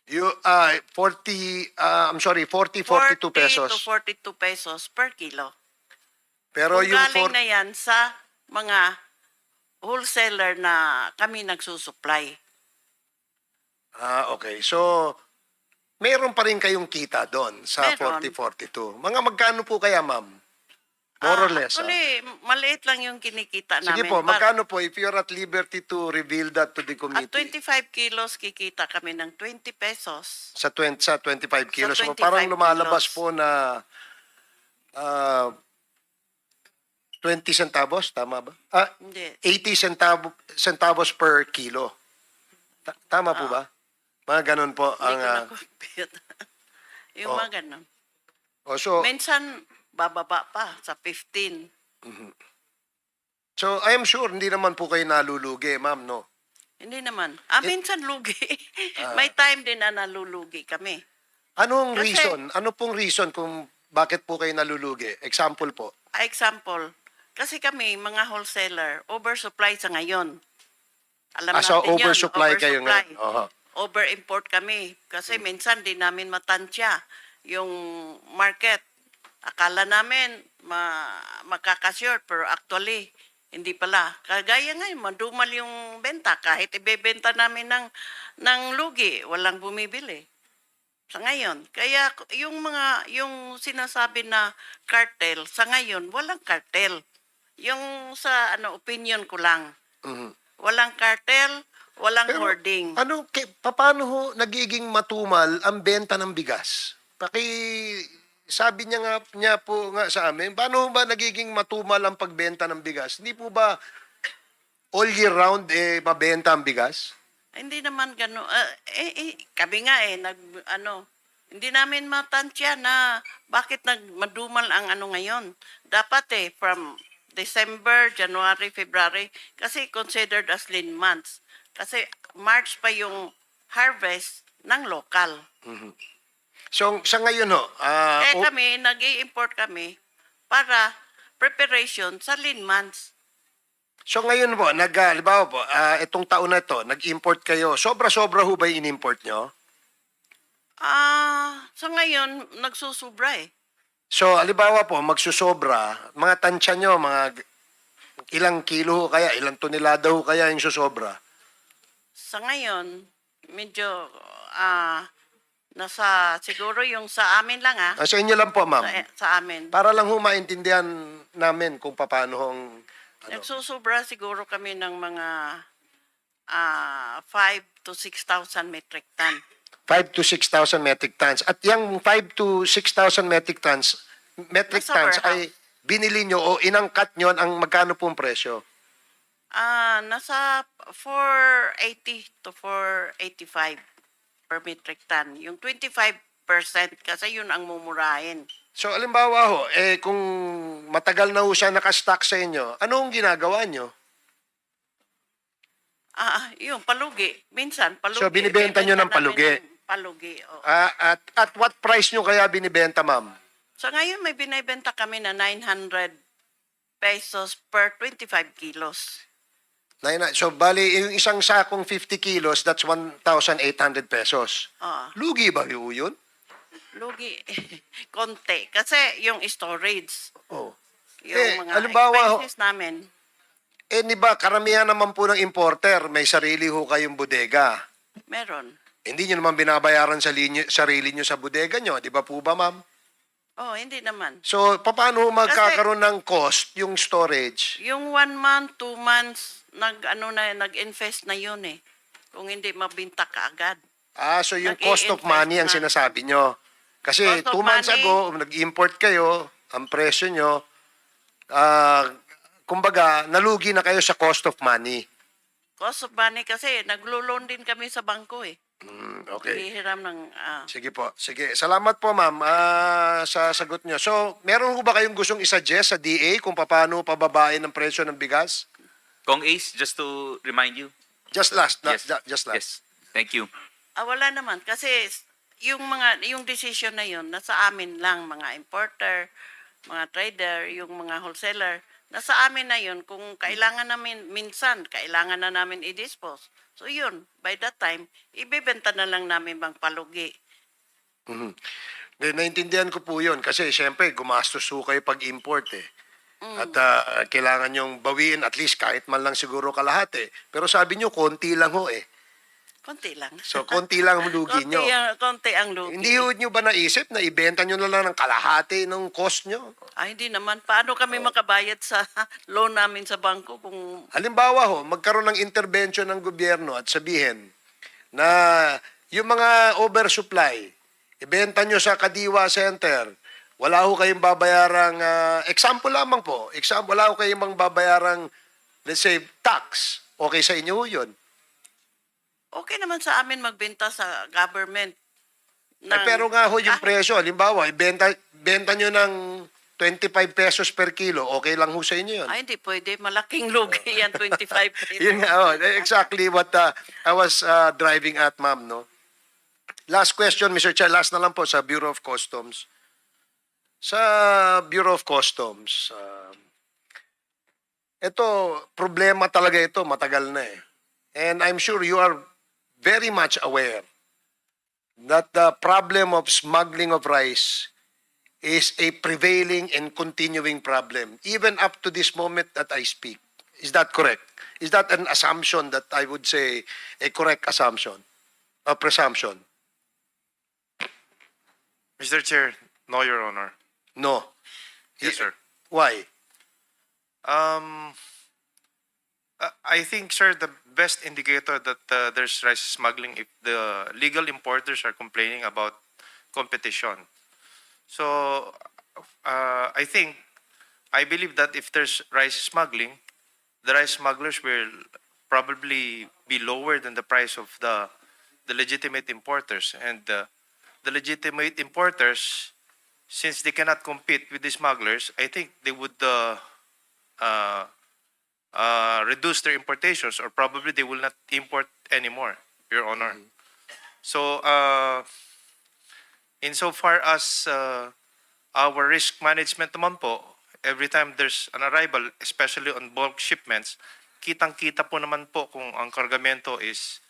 You 40 42 pesos. 40 to 42 pesos per kilo. Pero Kung yung galing na yan sa mga wholesaler na kami nagsusupply. Okay. So meron pa rin kayong kita doon sa Meron. 40-42. Mga magkano po kaya, ma'am? More or less. Actually, maliit lang yung kinikita Sige namin. po, But magkano po if you're at liberty to reveal that to the at committee? 25 kilos, kikita kami ng 20 pesos. Sa 25 kilos. So, 25 parang lumalabas kilos. po na 20 centavos, tama ba? Hindi. 80 centavos per kilo. Tama po ba? Mga ganun po ang... Hindi ko na-compute. Yung oh. mga ganun. so, Minsan, bababa pa sa 15. so, I am sure hindi naman po kayo nalulugi, ma'am, no? Hindi naman. Minsan lugi. May time din na nalulugi kami. Anong Kasi- reason? Ano pong reason kung bakit po kayo nalulugi? Example po. Example, kasi kami, mga wholesaler, oversupply sa ngayon. Alam So natin yun, oversupply kayo oversupply. ngayon. Oho. Over-import kami kasi minsan di namin matansya yung market. Akala namin makakasure pero actually Hindi pala. Kagaya ngayon, madumal yung benta. Kahit ibebenta namin ng lugi, walang bumibili. Sa ngayon. Kaya yung sinasabi na cartel, sa ngayon, walang cartel. Yung sa opinion ko lang. Walang cartel, walang Pero hoarding. paano ho nagiging matumal ang benta ng bigas? Sabi niya po nga sa amin, paano ba nagiging matumal ang pagbenta ng bigas? Hindi po ba all year round mabenta ang bigas? Hindi naman gano'n. Kami nga hindi namin matansya na bakit madumal ang ngayon. Dapat from December, January, February, kasi considered as lean months. Kasi March pa yung harvest ng local. So sa ngayon ho, Kaya kami, nag-i-import kami para preparation sa lean months. so ngayon po, halimbawa po, itong taon na ito, nag-import kayo. Sobra-sobra ho ba yung in-import nyo? Sa ngayon, nagsusubra eh. So, halimbawa po, magsusobra, mga tansya nyo, mga ilang kilo ho kaya, ilang tonelada ho kaya yung susobra? Sa ngayon, medyo nasa siguro yung sa amin lang Sa inyo lang po, ma'am. sa amin. Para lang ho maintindihan namin kung paano hong... Nagsusubra siguro kami ng mga 5 to 6,000 metric ton. 5 to 6,000 metric tons. At yung 5 to 6,000 metric tons Nasa warehouse. ay binili nyo o inangkat nyo ang magkano pong presyo? Nasa 480 to 485 per metric ton. Yung 25% kasi yun ang mumurahin. So, alimbawa ho, kung matagal na ho siya nakastock sa inyo, anong ginagawa nyo? Yung palugi. Minsan, palugi. So, binibenta nyo ng palugi? Palugi, oo. At what price nyo kaya binibenta, ma'am? So ngayon may binibenta kami na 900 pesos per 25 kilos. So, bali, yung isang sakong 50 kilos, that's 1,800 pesos. Lugi ba yun? Lugi, konti. Kasi yung storage, Oh. yung mga halimbawa, expenses namin. Di ba, karamihan naman po ng importer, may sarili ho kayong bodega. Meron. Hindi nyo naman binabayaran sarili nyo sa bodega nyo, di ba po ba, ma'am? Hindi naman. So, paano magkakaroon ng cost yung storage? Yung 1 month, 2 months, nag-invest na yun eh. Kung hindi mabinta ka agad. So yung cost of money ang sinasabi nyo. Kasi Cost of 2 months money. ago, nag-import kayo, ang presyo nyo, kumbaga, nalugi na kayo sa cost of money. Cost of money kasi naglo-loan din kami sa bangko eh. Okay. Hihiram ng... Sige po. Sige. Salamat po, ma'am, sa sagot nyo. So, meron ho ba kayong gustong isuggest sa DA kung paano pababain ang presyo ng bigas? Kong Ace, just to remind you. Just last. Yes. Just last. Yes. Thank you. Wala naman. Kasi yung decision na yun, nasa amin lang, mga importer, mga trader, yung mga wholesaler, nasa amin na yun. Kung kailangan namin, minsan, kailangan na namin i-dispose. So yun, by that time, ibebenta na lang namin bang palugi. Naintindihan ko po yun kasi siyempre gumastos ho kayo pag-import eh. At kailangan nyong bawiin at least kahit man lang siguro kalahati. Pero sabi nyo, konti lang ho eh. Konti lang. So, konti lang ang lugi nyo. Konti ang lugi. Hindi ho nyo ba naisip na ibenta nyo na lang ng kalahati ng cost nyo? Hindi naman. Paano kami makabayad sa loan namin sa bangko kung... Halimbawa ho, magkaroon ng intervention ng gobyerno at sabihin na yung mga oversupply, ibenta nyo sa Kadiwa Center, wala ho kayong babayarang, example lamang po, wala ho kayong babayarang, let's say, tax. Okay sa inyo ho yun? Okay naman sa amin magbenta sa government. Pero nga ho yung presyo, halimbawa, benta nyo ng 25 pesos per kilo, okay lang ho sa inyo yun? Hindi pwede. Malaking lugi yan, 25 pesos. Yun nga, exactly what I was driving at, ma'am, no? Last question, Mr. Chair, last na lang po sa Bureau of Customs. Sa Bureau of Customs, ito, problema talaga ito, matagal na eh. And I'm sure you are very much aware that the problem of smuggling of rice is a prevailing and continuing problem, even up to this moment that I speak. Is that correct? Is that an assumption that I would say a correct assumption? A presumption? Mr. Chair, no, Your Honor. No. Yes, sir. Why? I think, sir, the best indicator that there's rice smuggling if the legal importers are complaining about competition. So, I believe that if there's rice smuggling, the rice smugglers will probably be lower than the price of the legitimate importers. And the legitimate importers, since they cannot compete with the smugglers, I think they would reduce their importations, or probably they will not import anymore, Your Honor. So, insofar as our risk management naman po, every time there's an arrival, especially on bulk shipments, kitang-kita po naman po kung ang kargamento is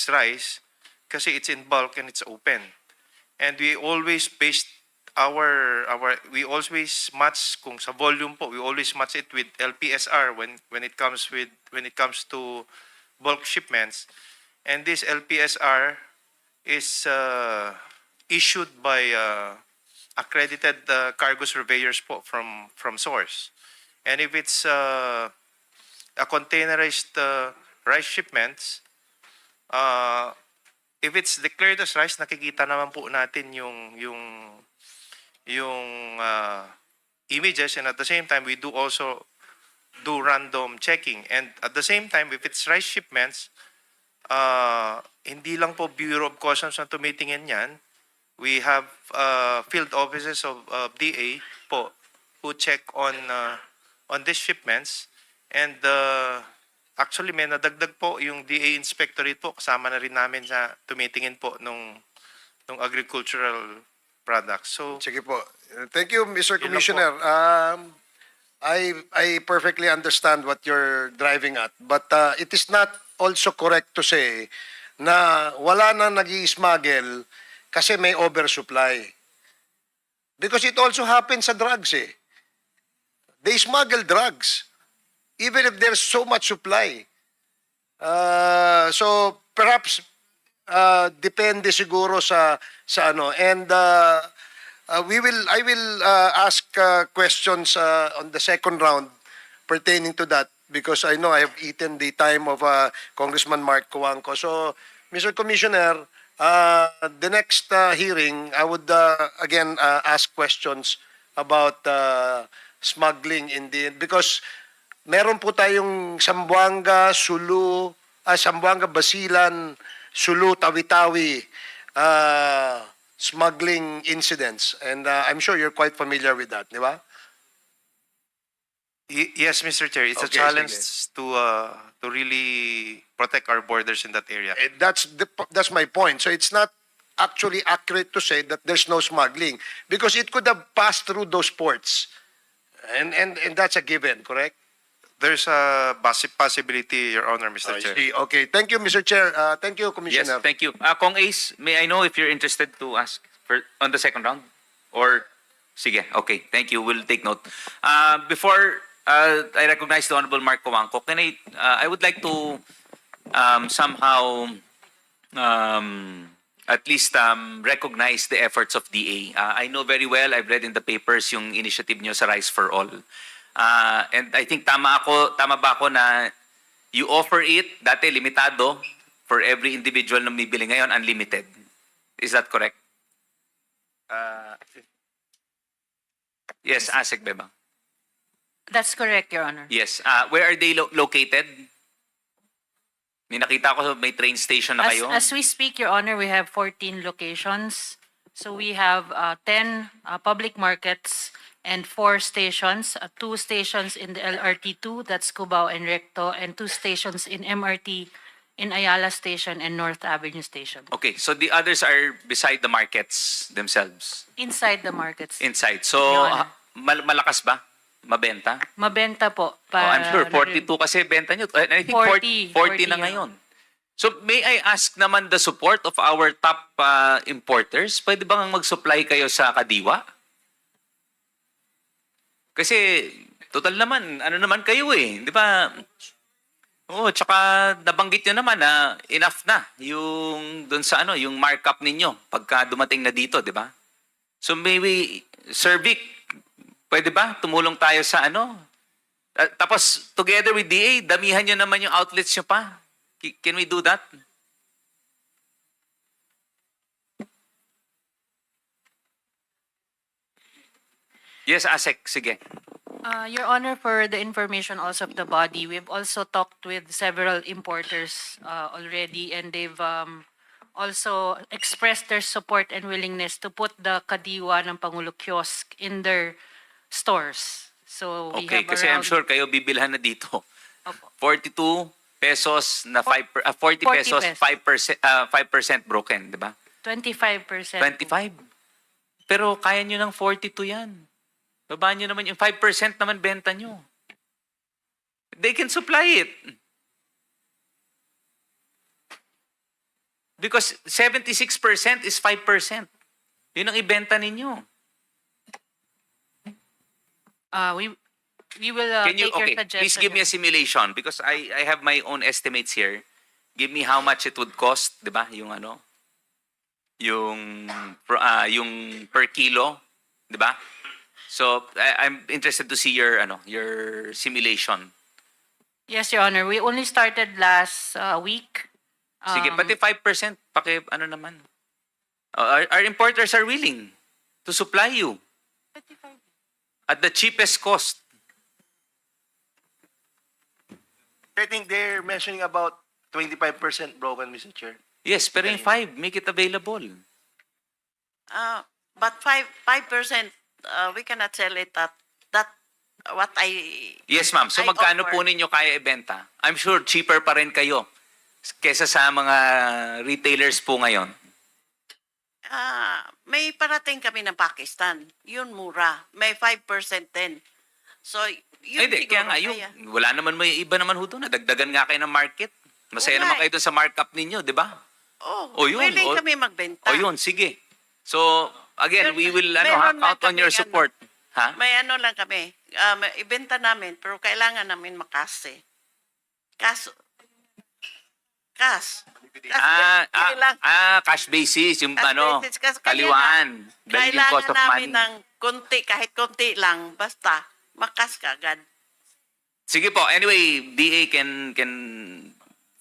rice kasi it's in bulk and it's open. And we always based we always match kung sa volume po, we always match it with LPSR when it comes to bulk shipments. And this LPSR is issued by accredited cargo surveyors po from source. And if it's a containerized rice shipments, if it's declared as rice, nakikita naman po natin yung images, and at the same time we do also do random checking. And at the same time, if it's rice shipments, hindi lang po Bureau of Customs na tumitingin yan. We have field offices of DA po who check on these shipments, and actually may nadagdag po yung DA inspectorate po, kasama na rin namin sa tumitingin po nung agricultural products. So Sige po. Thank you, Mr. Yun lang Commissioner. I perfectly understand what you're driving at, but it is not also correct to say na wala na nag-i-smuggle kasi may oversupply. Because it also happens sa drugs eh. They smuggle drugs even if there's so much supply. So perhaps depende siguro sa ano, and I will ask questions on the second round pertaining to that, because I know I have eaten the time of Congressman Mark Coangco. So, Mr. Commissioner, the next hearing, I would again ask questions about smuggling in the, because meron po tayong Zamboanga, Sulu, Zamboanga, Basilan, Sulu, Tawi-Tawi smuggling incidents, and I'm sure you're quite familiar with that, di ba? yes, Mr. Chair, it's a Okay, challenge sige. to really protect our borders in that area. That's my point. So it's not actually accurate to say that there's no smuggling, because it could have passed through those ports, and that's a given, correct? There's a possibility, Your Honor, Mr. I Chair. see. Okay, thank you, Mr. Chair. Thank you, Yes, Commissioner. thank you. Kong Ace, may I know if you're interested to ask on the second round? Or, sige, okay, thank you. We'll take note. Before I recognize the Honorable Mark Coangco, I would like to somehow at least recognize the efforts of DA. I know very well, I've read in the papers yung initiative nyo sa Rice for All. And I think tama ba ako na you offer it, dati limitado, for every individual na bibili ngayon, unlimited. Is that correct? Yes, Asek Bebang. That's correct, Your Honor. Yes. Where are they located? May nakita ko may train station na kayo. As we speak, Your Honor, we have 14 locations. So we have 10 public markets and 4 stations, 2 stations in the LRT2, that's Cubao and Recto, and 2 stations in MRT in Ayala Station and North Avenue Station. Okay, so the others are beside the markets themselves. Inside the markets. Inside. So Your Honor. malakas ba? Mabenta? Mabenta po. I'm sure 42 kasi benta nyo. And I think 40 na yeah. ngayon. So may I ask naman the support of our top importers? Pwede bang mag-supply kayo sa Kadiwa? Kasi Total naman, ano naman kayo eh, di ba? Oo, tsaka nabanggit nyo naman na enough na yung doon sa ano, yung markup ninyo pagka dumating na dito, di ba? So maybe, Sir Vic, pwede ba tumulong tayo sa ano? Tapos together with DA, damihan nyo naman yung outlets nyo pa. Can we do that? Yes, Asek, sige. Your Honor, for the information also of the body, we've also talked with several importers already, and they've also expressed their support and willingness to put the kadiwa ng Pangulo kiosk in their stores. So we Okay, have kasi I'm around sure kayo bibilhan na dito. Opo. 42 pesos na 40 40 pesos, pesos. 5% broken, di ba? 25%. 25. Pero kaya nyo ng 42 yan. Babaan nyo naman yung 5% naman benta nyo. They can supply it. Because 76% is 5%. Yun ang ibenta ninyo. We will Can you, take your okay, suggestion. please give me a simulation because I have my own estimates here. Give me how much it would cost, di ba? Yung ano, yung per kilo, di ba? So, I'm interested to see your ano, your simulation. Yes, Your Honor. We only started last week. Sige, pati 5%, paki ano naman. Our importers are willing to supply you at the cheapest cost. I think they're mentioning about 25% broken, Mr. Chair. Yes, pero yung 5, make it available. But 5%, we cannot sell it at that what I Yes, ma'am. So I magkano offer. po ninyo kaya ibenta? I'm sure cheaper pa rin kayo kesa sa mga retailers po ngayon. May parating kami ng Pakistan. Yun mura. May 5% din. So, yun Hindi, kaya nga, yung, kaya. wala naman, may iba naman ho doon. Nadagdagan nga kayo ng market. Masaya Oo naman nga kayo doon sa markup ninyo, di ba? Oh, O yun, willing o- kami magbenta. O yun, sige. So, again, we will Meron lang count on your kaming support. Ha? May ano lang kami. May ibenta namin, pero kailangan namin makase. Cash. Cash basis, yung Cash ano, basis. Kaya kaliwaan. Dahil yung cost kailangan of namin money. ng konti, kahit konti lang, basta makas ka agad. Sige po, anyway, DA can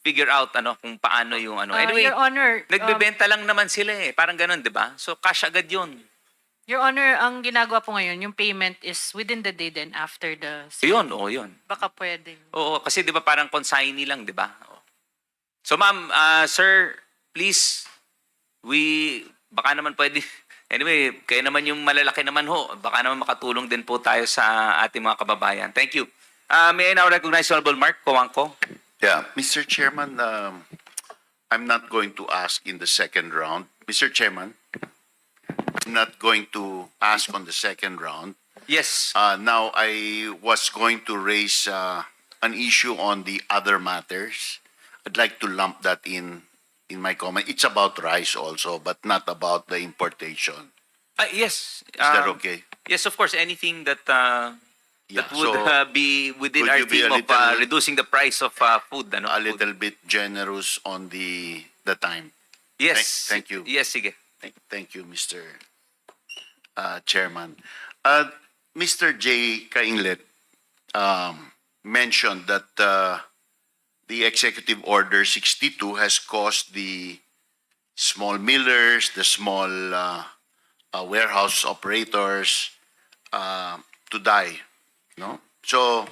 figure out ano kung paano yung ano. Anyway, Your Honor, nagbebenta lang naman sila eh. Parang ganun, di ba? So, cash agad yun. Your Honor, ang ginagawa po ngayon, yung payment is within the day then after the sale. Yun, oo, yun. Baka pwede. Oo, kasi di ba parang consignee lang, di ba? Oo. So, ma'am, sir, please, baka naman pwede, anyway, kayo naman yung malalaki naman ho. Baka naman makatulong din po tayo sa ating mga kababayan. Thank you. May I now recognize Honorable Mark Kowangko? Yeah, Mr. Chairman, I'm not going to ask in the second round. Mr. Chairman, I'm not going to ask on the second round. Yes. Now, I was going to raise an issue on the other matters. I'd like to lump that in my comment. It's about rice also, but not about the importation. Yes. Is that okay? Yes, of course. Anything that Yeah, that would so be within could our you be theme a of little- reducing the price of food. Ano? a Food. little bit generous on the time. Yes. Thank you. Yes, sige. Thank you, Mr. Chairman. Mr. J. Kainglet mentioned that the Executive Order 62 has caused the small millers, the small warehouse operators to die. No? So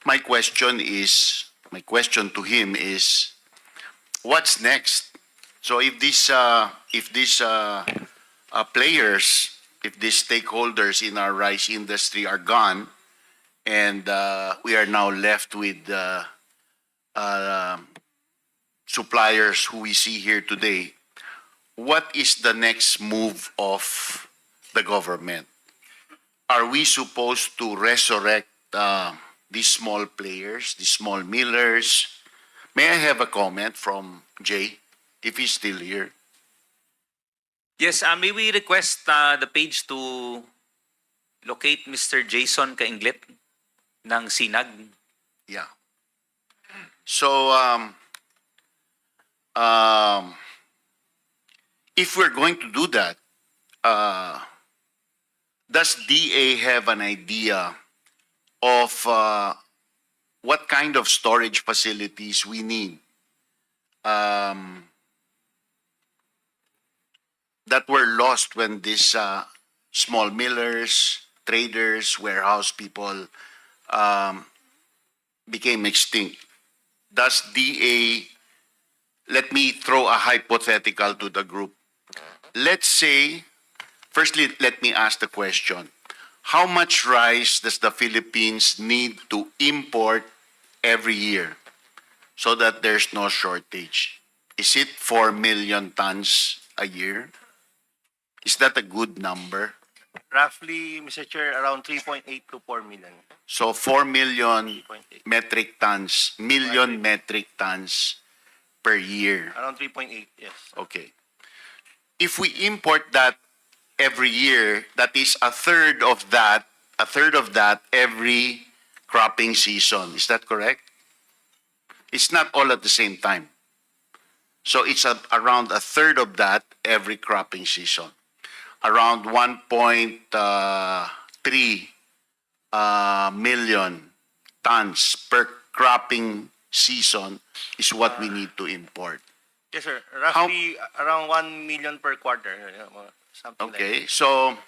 my question to him is, what's next? So if these players, if these stakeholders in our rice industry are gone, and we are now left with suppliers who we see here today, what is the next move of the government? Are we supposed to resurrect these small players, these small millers? May I have a comment from Jay, if he's still here? Yes, may we request the page to locate Mr. Jason Kainglet? ng sinag. Yeah. So, if we're going to do that, does DA have an idea of what kind of storage facilities we need that were lost when these small millers, traders, warehouse people became extinct? Does DA, let me throw a hypothetical to the group. Let's say, firstly, let me ask the question. How much rice does the Philippines need to import every year so that there's no shortage? Is it 4 million tons a year? Is that a good number? Roughly, Mr. Chair, around 3.8 to 4 million. So 4 million 3.8. metric tons, metric tons per year. Around 3.8, yes. Okay. If we import that every year, that is a third of that every cropping season. Is that correct? It's not all at the same time. So it's around a third of that every cropping season. Around 1.3 million tons per cropping season is what we need to import. Yes, sir. Roughly around 1 million per quarter. Something like Okay, so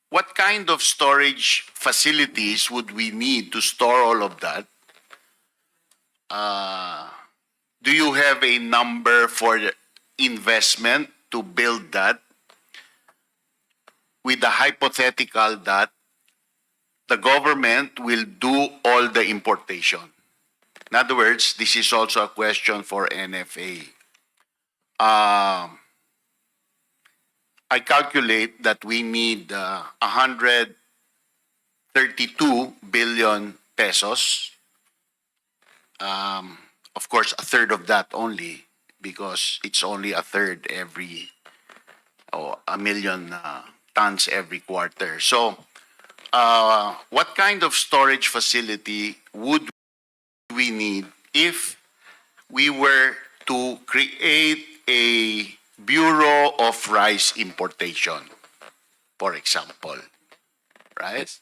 what kind of storage facilities would we need to store all of that? Do you have a number for the investment to build that with the hypothetical that the government will do all the importation? In other words, this is also a question for NFA. I calculate that we need 132 billion pesos. Of course, a third of that only, because it's only a third every, a million tons every quarter. So, what kind of storage facility would we need if we were to create a Bureau of Rice Importation, for example, right?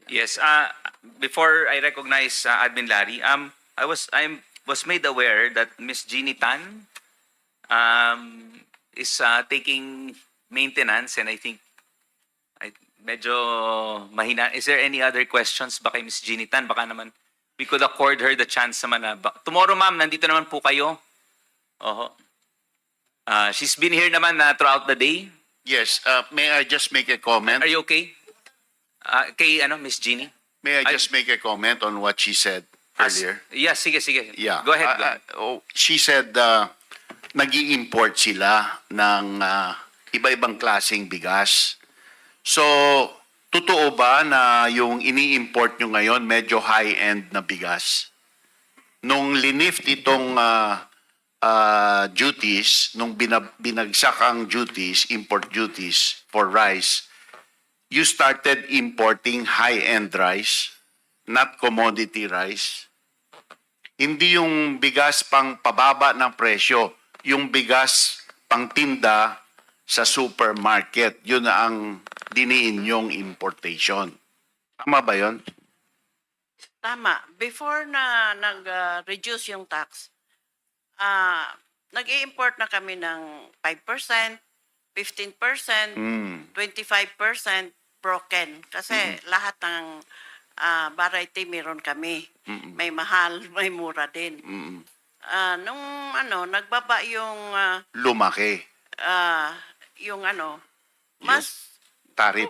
Yes. Before I recognize Admin Larry, I was made aware that Miss Jeannie Tan is taking maintenance, and I think medyo mahina. Is there any other questions ba kay Miss Jeannie Tan? Baka naman we could accord her the chance naman na tomorrow, ma'am, nandito naman po kayo. Oho. She's been here naman throughout the day. Yes. May I just make a comment? Are you okay? Kay Miss Jeannie? May I just make a comment on what she said earlier? Yes, sige. Yeah. Go ahead. Go ahead. She said nag-i-import sila ng iba-ibang klaseng bigas. So, totoo ba na yung ini-import nyo ngayon medyo high-end na bigas? Nung linift itong duties, nung binagsak ang duties, import duties for rice, you started importing high-end rice, not commodity rice. Hindi yung bigas pang pababa ng presyo, yung bigas pang tinda sa supermarket. Yun na ang diniin yung importation. Tama ba yun? Tama. Before na nag-reduce yung tax, nag-i-import na kami ng 5%, 15%, 25% broken. Kasi lahat ng variety meron kami. May mahal, may mura din. Nung nagbaba yung Lumaki. yung mas Tarif.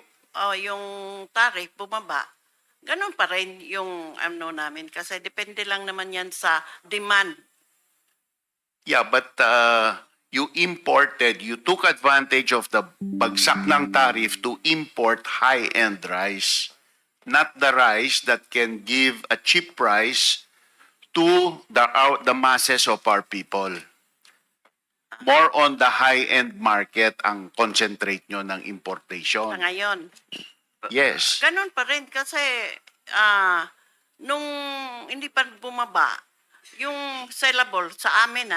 yung tariff bumaba. Ganun pa rin yung namin kasi depende lang naman yan sa demand. Yeah, but you took advantage of the bagsak ng tariff to import high-end rice, not the rice that can give a cheap price to the masses of our people. more on the high-end market ang concentrate nyo ng importation. Sa ngayon. Yes. Ganun pa rin kasi nung hindi pa bumaba, yung sellable sa amin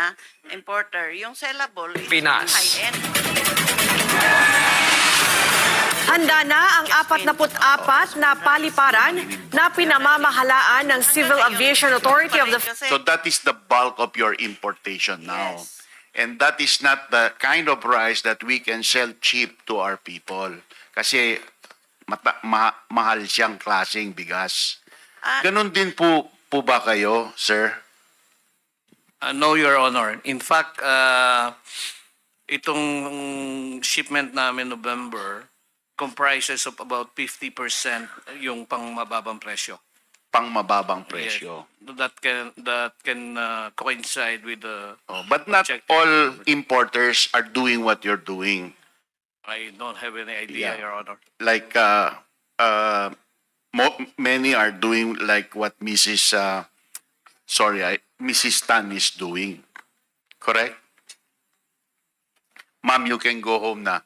importer, yung sellable is high-end. Handa na ang 44 na paliparan na pinamamahalaan ng Civil Aviation Authority of the So that is the bulk of your importation now. Yes. And that is not the kind of rice that we can sell cheap to our people. Kasi mahal siyang klaseng bigas. Ganon din po ba kayo, sir? No, Your Honor. In fact, itong shipment namin November comprises of about 50% yung pang-mababang presyo. Pang-mababang presyo. That can coincide with the But not objective. all importers are doing what you're doing. I don't have any idea, Yeah. Your Honor. Like, many are doing like what Mrs. Mrs. Tan is doing. Correct? Ma'am, you can go home na.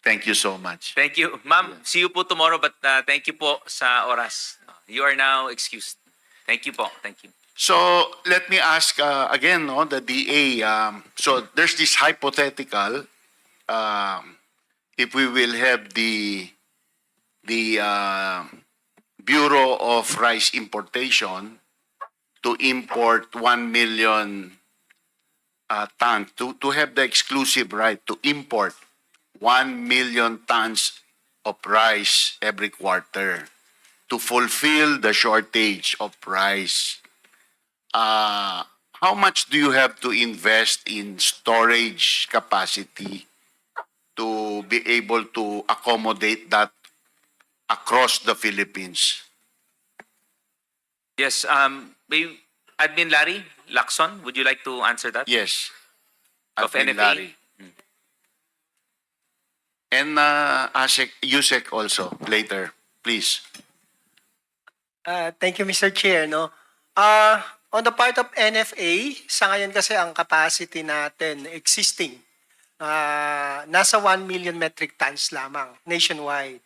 Thank you so much. Thank you. Ma'am, see you po tomorrow, but thank you po sa oras. You are now excused. Thank you po. Thank you. So let me ask again, the DA. So there's this hypothetical. If we will have the Bureau of Rice Importation to import 1 million tons, to have the exclusive right to import 1 million tons of rice every quarter to fulfill the shortage of rice. How much do you have to invest in storage capacity to be able to accommodate that across the Philippines? Yes, Admin Larry Lacson, would you like to answer that? Yes. Of Admin NFA? Larry. And Yusek also later, please. Thank you, Mr. Chair. No? On the part of NFA, sa ngayon kasi ang capacity natin existing, nasa 1 million metric tons lamang nationwide.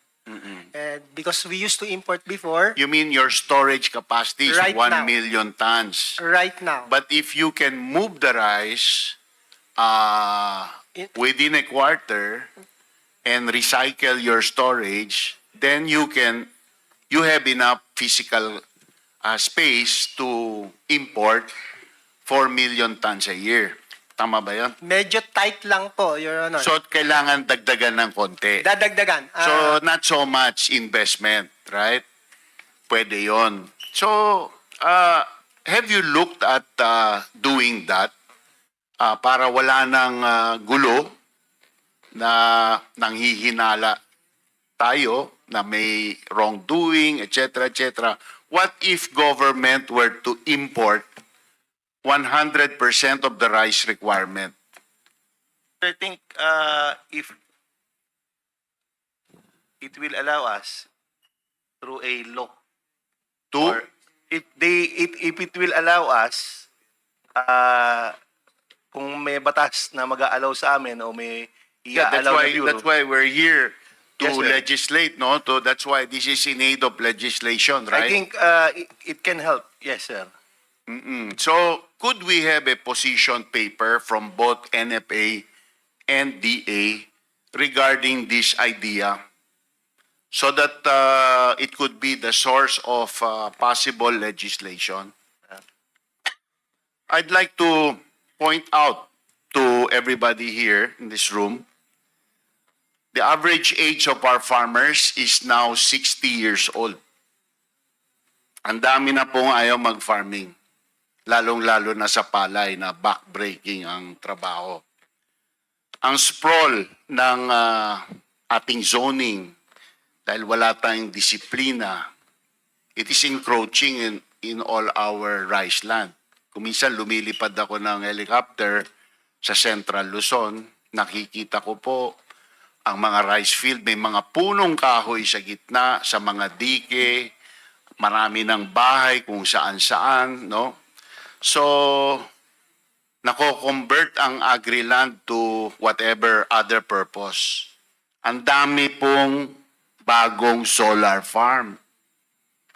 And because we used to import before, You mean your storage capacity is Right 1 now. million tons? right now, But if you can move the rice within a quarter and recycle your storage, then you have enough physical space to import 4 million tons a year. Tama ba yun? medyo tight lang po, Your Honor. So, kailangan dagdagan ng konti. Dadagdagan. So, not so much investment, right? Pwede yon. So, have you looked at doing that para wala ng gulo na nanghihinala tayo na may wrongdoing, etc., etc. What if government were to import 100% of the rice requirement? I think if it will allow us through a law, To? or if it will allow us, kung may batas na mag-a-allow sa amin o may Yeah, i-allow na Bureau. that's why we're here to Yes, sir. legislate, no? That's why this is in aid of legislation, right? I think it can help. Yes, sir. So, could we have a position paper from both NFA and DA regarding this idea so that it could be the source of possible legislation? I'd like to point out to everybody here in this room, the average age of our farmers is now 60 years old. Ang dami na pong ayaw mag-farming. Lalong-lalo na sa palay na backbreaking ang trabaho. Ang sprawl ng ating zoning, dahil wala tayong disiplina, it is encroaching in all our rice land. Kuminsan lumilipad ako ng helicopter sa Central Luzon, nakikita ko po ang mga rice field, may mga punong kahoy sa gitna, sa mga dike, marami ng bahay kung saan-saan, no? So, nako-convert ang agri-land to whatever other purpose. Ang dami pong bagong solar farm.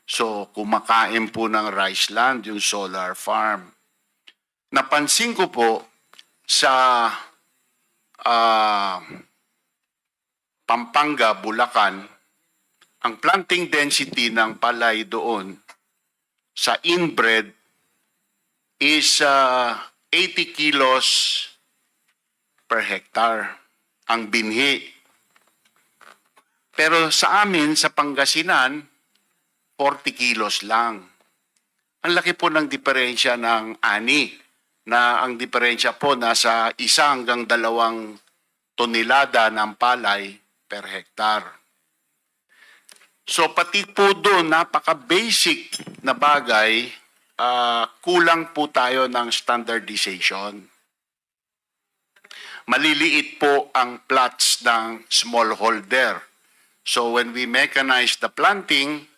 So, kumakain po ng rice land yung solar farm. Napansin ko po sa Pampanga, Bulacan, ang planting density ng palay doon sa inbred is 80 kilos per hectare ang binhi. Pero sa amin, sa Pangasinan, 40 kilos lang. Ang laki po ng diferensya ng ani, na ang diferensya po nasa 1 hanggang 2 tonelada ng palay per hektar. So pati po doon, napaka-basic na bagay, kulang po tayo ng standardization. Maliliit po ang plots ng smallholder. So when we mechanize the planting,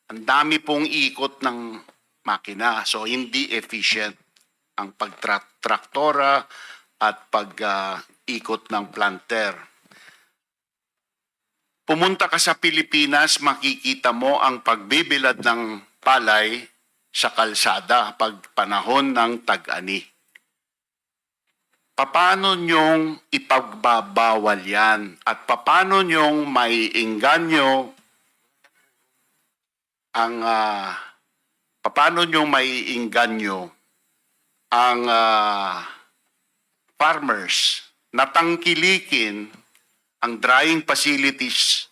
ang dami pong ikot ng makina. So hindi efficient ang pagtraktora at pag-ikot ng planter. Pumunta ka sa Pilipinas, makikita mo ang pagbibilad ng palay sa kalsada pag panahon ng tag-ani. Paano nyong ipagbabawal yan? At paano nyong maiinganyo ang farmers na tangkilikin ang drying facilities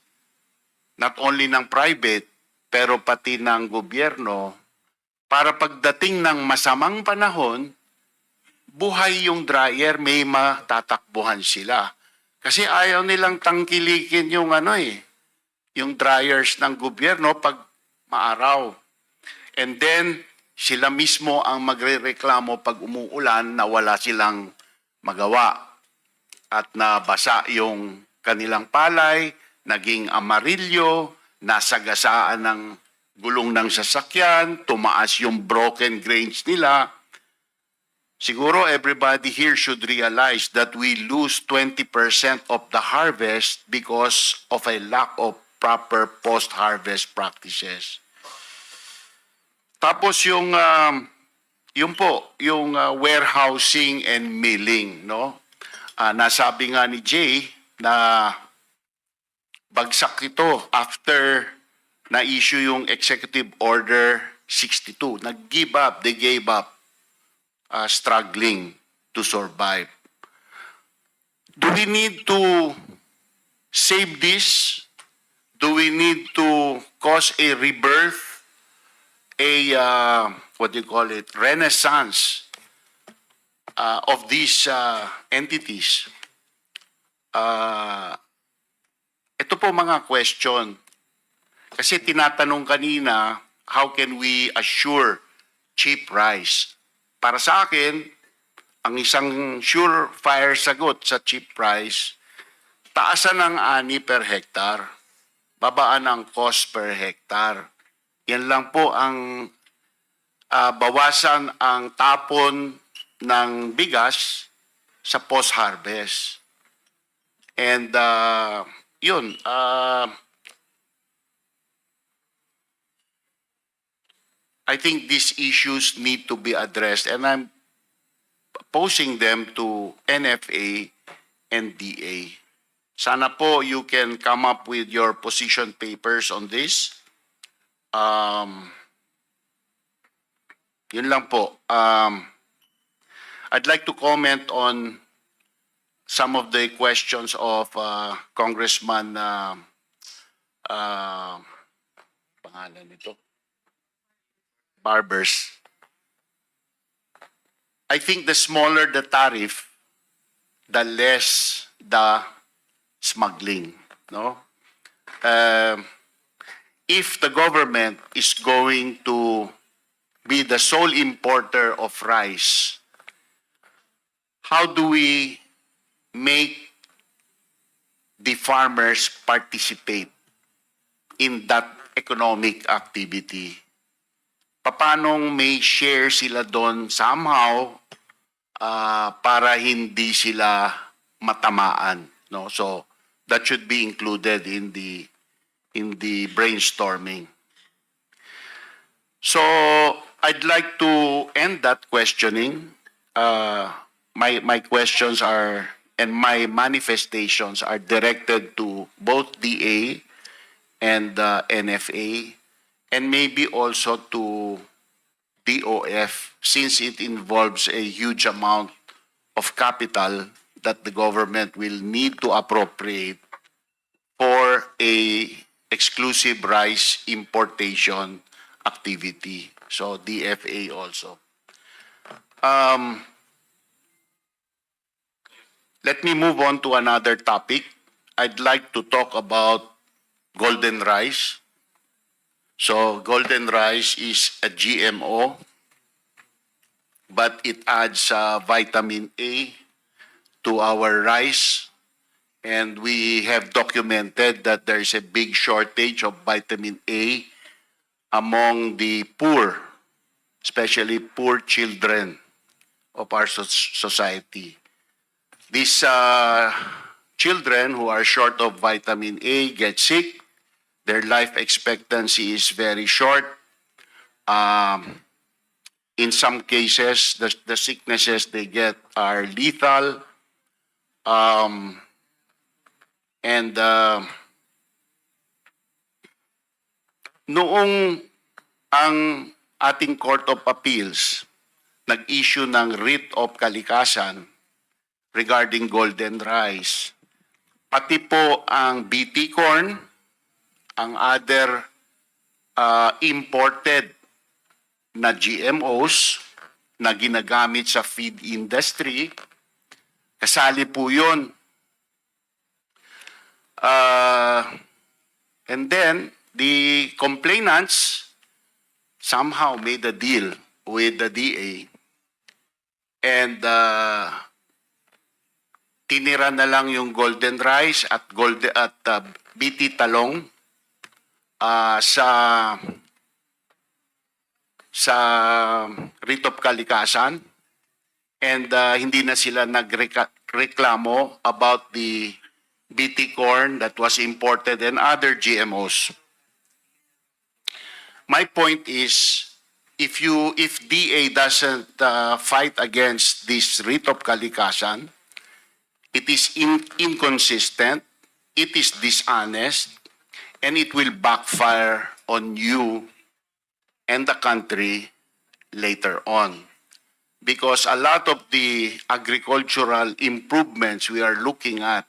not only ng private pero pati ng gobyerno para pagdating ng masamang panahon, buhay yung dryer, may matatakbuhan sila. Kasi ayaw nilang tangkilikin yung yung dryers ng gobyerno pag maaraw. And then, sila mismo ang magrereklamo pag umuulan na wala silang magawa. At nabasa yung kanilang palay, naging amarilyo, nasagasaan ng gulong ng sasakyan, tumaas yung broken grains nila. Siguro everybody here should realize that we lose 20% of the harvest because of a lack of proper post-harvest practices. Tapos yung warehousing and milling, no? Nasabi nga ni Jay na bagsak ito after na-issue yung Executive Order 62. Nag-give up, they gave up, struggling to survive. Do we need to save this? Do we need to cause a rebirth, renaissance of these entities? Ito po mga question. Kasi tinatanong kanina, how can we assure cheap rice? Para sa akin, ang isang surefire sagot sa cheap price, taasan ang ani per hektar, babaan ang cost per hektar. Yan lang po ang bawasan ang tapon ng bigas sa post-harvest. And I think these issues need to be addressed, and I'm posing them to NFA and DA. Sana po you can come up with your position papers on this. Yun lang po. I'd like to comment on some of the questions of Congressman pangalan nito? Barbers. I think the smaller the tariff, the less the smuggling, no? If the government is going to be the sole importer of rice, how do we make the farmers participate in that economic activity? Paano may share sila doon somehow para hindi sila matamaan, no? So that should be included in the brainstorming. So I'd like to end that questioning. My questions are, and my manifestations are directed to both DA and NFA, and maybe also to DOF, since it involves a huge amount of capital that the government will need to appropriate for a exclusive rice importation activity. So DFA also. Let me move on to another topic. I'd like to talk about golden rice. So golden rice is a GMO, but it adds vitamin A to our rice. And we have documented that there is a big shortage of vitamin A among the poor, especially poor children of our society. These children who are short of vitamin A get sick. Their life expectancy is very short. In some cases, the sicknesses they get are lethal. And noong ang ating Court of Appeals nag-issue ng writ of kalikasan regarding golden rice, pati po ang BT corn, ang other imported na GMOs na ginagamit sa feed industry, kasali po yun. And then, the complainants somehow made a deal with the DA and tinira na lang yung golden rice at BT talong sa writ of kalikasan, and hindi na sila nagreklamo about the BT corn that was imported and other GMOs. My point is, if DA doesn't fight against this writ of kalikasan, it is inconsistent, it is dishonest, and it will backfire on you and the country later on. Because a lot of the agricultural improvements we are looking at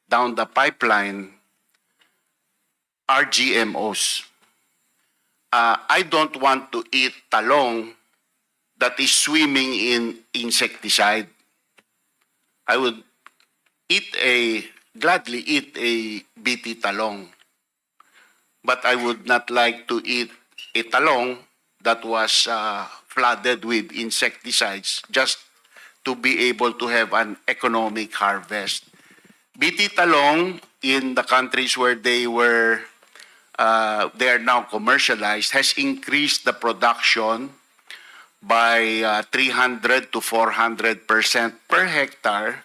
down the pipeline are GMOs. I don't want to eat talong that is swimming in insecticide. I would gladly eat a BT talong. But I would not like to eat a talong that was flooded with insecticides just to be able to have an economic harvest. BT talong in the countries where they are now commercialized has increased the production by 300 to 400% per hectare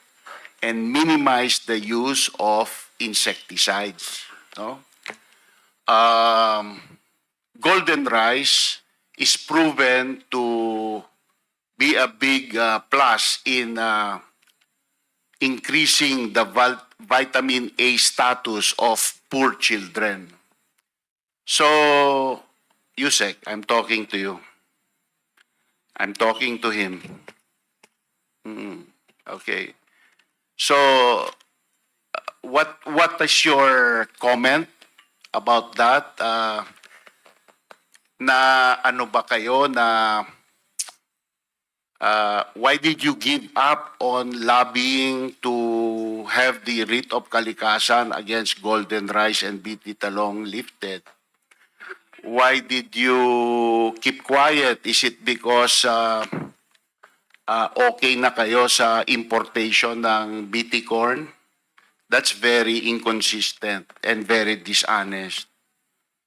and minimized the use of insecticides. No? Golden rice is proven to be a big plus in increasing the vitamin A status of poor children. So, Yusek, I'm talking to you. I'm talking to him. Okay. So, what is your comment about that? Na ano ba kayo na why did you give up on lobbying to have the writ of kalikasan against golden rice and BT talong lifted? Why did you keep quiet? Is it because okay na kayo sa importation ng BT corn? That's very inconsistent and very dishonest.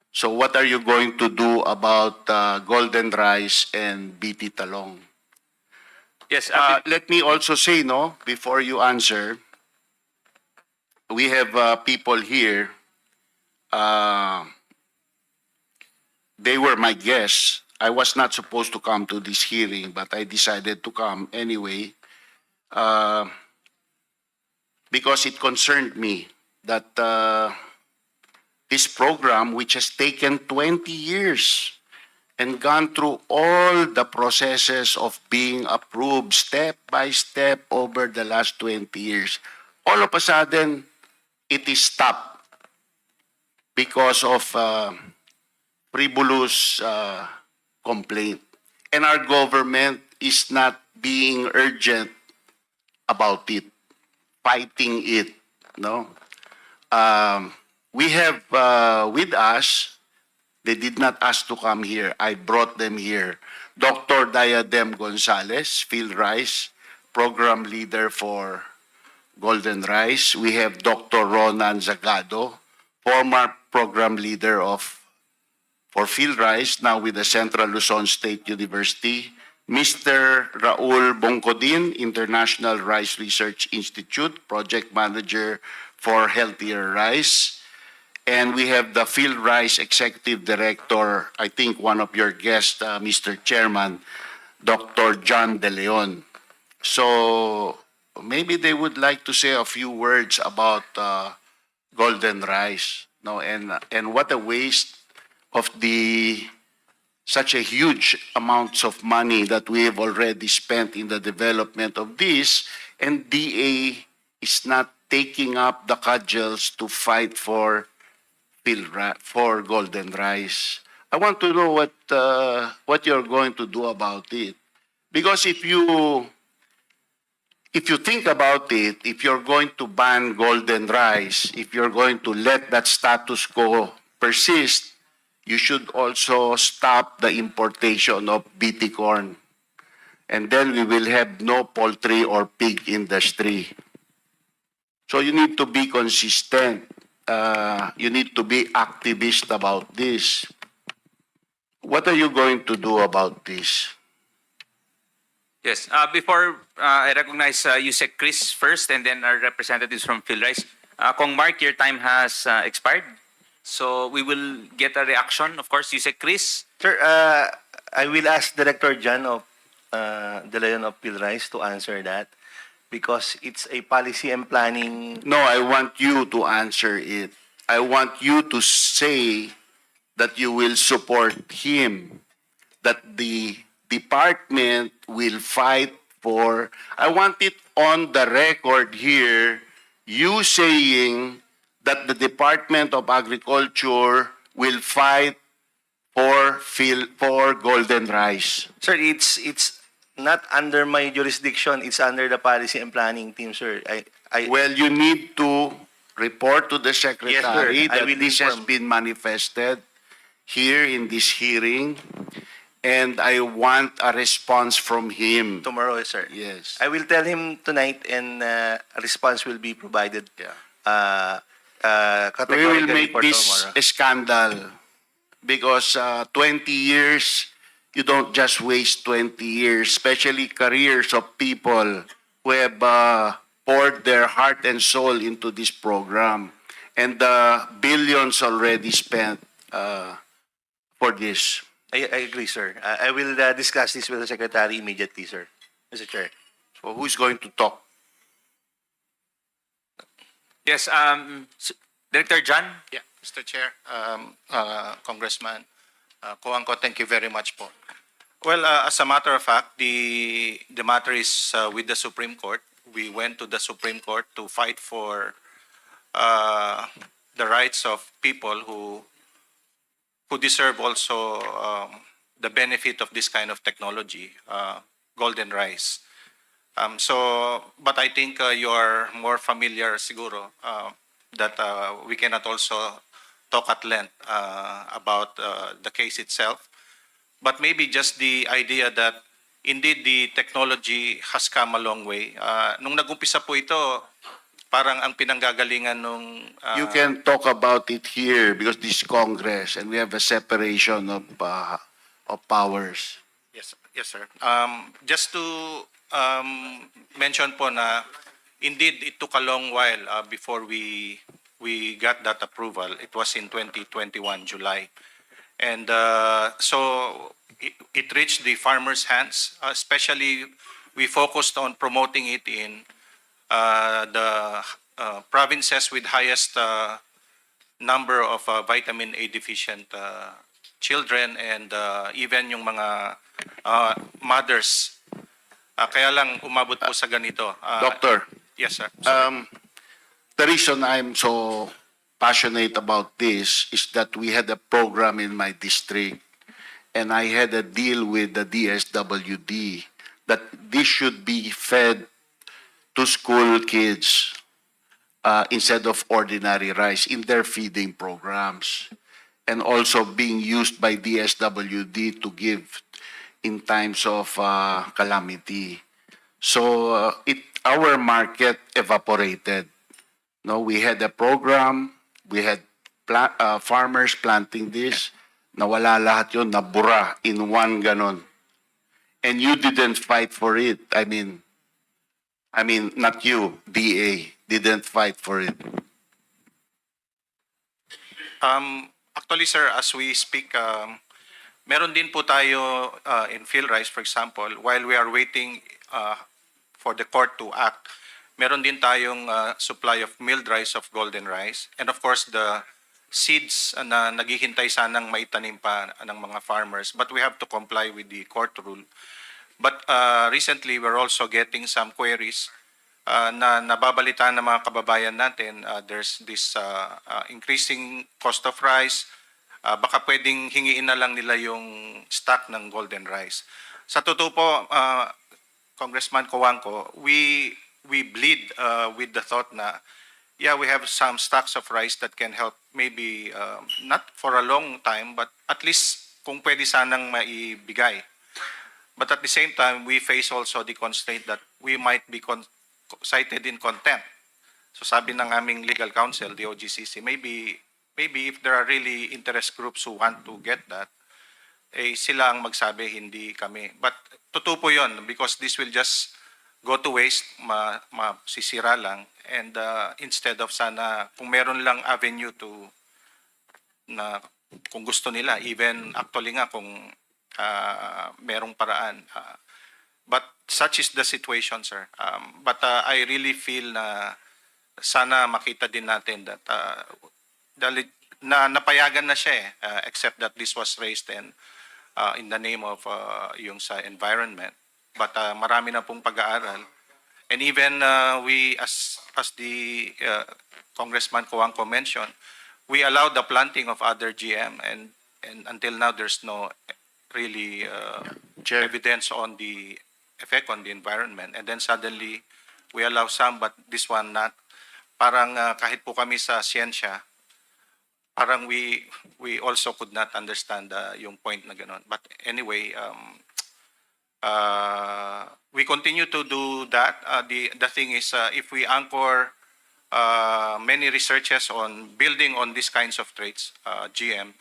So what are you going to do about golden rice and BT talong? Yes, Let me also say, no, before you answer, we have people here. They were my guests. I was not supposed to come to this hearing, but I decided to come anyway because it concerned me that this program, which has taken 20 years and gone through all the processes of being approved step by step over the last 20 years, all of a sudden, it is stopped because of frivolous complaint. And our government is not being urgent about it, fighting it. No, we have with us. They did not ask to come here. I brought them here. Dr. Diadem Gonzalez, Phil Rice, program leader for Golden Rice. We have Dr. Ronan Zagado, former program leader for Phil Rice, now with the Central Luzon State University. Mr. Raul Bongkodin, International Rice Research Institute, project manager for Healthier Rice. And we have the Phil Rice Executive Director, I think one of your guests, Mr. Chairman, Dr. John De Leon. So maybe they would like to say a few words about Golden Rice, no, and what a waste of such a huge amounts of money that we have already spent in the development of this, and DA is not taking up the cudgels to fight for Golden Rice. I want to know what you're going to do about it, because if you think about it, if you're going to ban Golden Rice, if you're going to let that status quo persist, you should also stop the importation of BT corn. And then we will have no poultry or pig industry. So you need to be consistent. You need to be activist about this. What are you going to do about this? yes. Before I recognize Yusek Chris first and then our representatives from Phil Rice. Kong Mark, your time has expired. So we will get a reaction. Of course, Yusek Chris. Sir, I will ask Director John of De Leon of Pilrice to answer that because it's a policy and planning. No, I want you to answer it. I want you to say that you will support him, that the department will fight for. I want it on the record here, you saying that the Department of Agriculture will fight for Golden Rice. Sir, it's not under my jurisdiction. It's under the policy and planning team, sir. Well, you need to report to the secretary Yes, sir. I that will this has inform. been manifested here in this hearing, and I want a response from him. Tomorrow, sir. Yes. I will tell him tonight, and a response will be provided. Yeah. We will Categorically make for this tomorrow. a scandal because 20 years, you don't just waste 20 years, especially careers of people who have poured their heart and soul into this program, and billions already spent for this. I agree, sir. I will discuss this with the secretary immediately, sir. Mr. Chair. So who's going to talk? Yes, Director John. Yeah, Mr. Chair, Congressman Kuangko, thank you very much po. Well, as a matter of fact, the matter is with the Supreme Court. We went to the Supreme Court to fight for the rights of people who deserve also the benefit of this kind of technology, Golden Rice. But I think you are more familiar, siguro, that we cannot also talk at length about the case itself. But maybe just the idea that indeed the technology has come a long way. Nung nag-umpisa po ito, parang ang pinanggagalingan nung... You can talk about it here because this is Congress and we have a separation of powers. Yes, yes, sir. Just to mention po na indeed it took a long while before we got that approval. It was in 2021 July. And so it reached the farmers' hands, especially we focused on promoting it in the provinces with highest number of vitamin A deficient children and even yung mga mothers. Kaya lang umabot po sa ganito. Doctor, Yes, sir. Sorry. the reason I'm so passionate about this is that we had a program in my district and I had a deal with the DSWD that this should be fed to school kids instead of ordinary rice in their feeding programs, and also being used by DSWD to give in times of calamity. So our market evaporated. No, we had a program, we had farmers planting this, nawala lahat yun, nabura in one ganon. And you didn't fight for it. I mean, not you, DA, didn't fight for it. Actually, sir, as we speak, meron din po tayo in field rice, for example, while we are waiting for the court to act, meron din tayong supply of milled rice of golden rice. And of course, the seeds na naghihintay sanang maitanim pa ng mga farmers. But we have to comply with the court rule. But recently, we're also getting some queries na nababalita ng mga kababayan natin. There's this increasing cost of rice. Baka pwedeng hingiin na lang nila yung stock ng golden rice. Sa totoo po, Congressman Coangco, we bleed with the thought na, yeah, we have some stocks of rice that can help maybe not for a long time, but at least kung pwede sanang maibigay. But at the same time, we face also the constraint that we might be cited in contempt. So sabi ng aming legal counsel, the OGCC, maybe if there are really interest groups who want to get that, eh sila ang magsabi, hindi kami. But totoo po yun, because this will just go to waste, masisira lang. And instead of sana, kung meron lang avenue to, na kung gusto nila, even actually nga kung merong paraan. But such is the situation, sir. But I really feel na sana makita din natin that napayagan na siya except that this was raised in the name of yung sa environment. But marami na pong pag-aaral. And even we, as the Congressman Coangco mentioned, we allowed the planting of other GM and until now there's no really evidence on the effect on the environment. And then suddenly we allow some but this one not. Parang kahit po kami sa siyensya, parang we also could not understand yung point na gano'n. But anyway, we continue to do that. The thing is, if we anchor many researches on building on these kinds of traits, GM,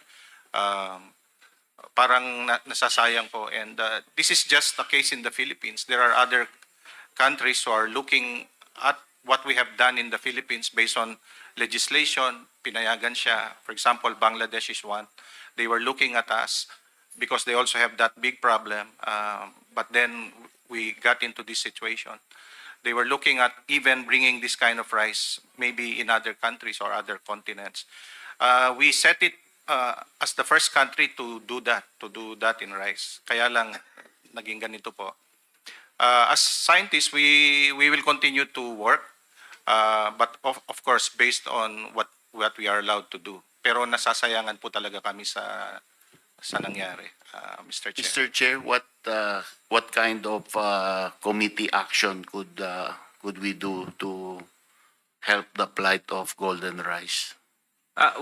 parang nasasayang po. And this is just a case in the Philippines. There are other countries who are looking at what we have done in the Philippines based on legislation. Pinayagan siya. For example, Bangladesh is one. They were looking at us because they also have that big problem. But then we got into this situation. They were looking at even bringing this kind of rice maybe in other countries or other continents. We set it as the first country to do that in rice. Kaya lang naging ganito po. As scientists, we will continue to work, but of course based on what we are allowed to do. Pero nasasayangan po talaga kami sa nangyari, Mr. Chair. Mr. Chair, what kind of committee action could we do to help the plight of golden rice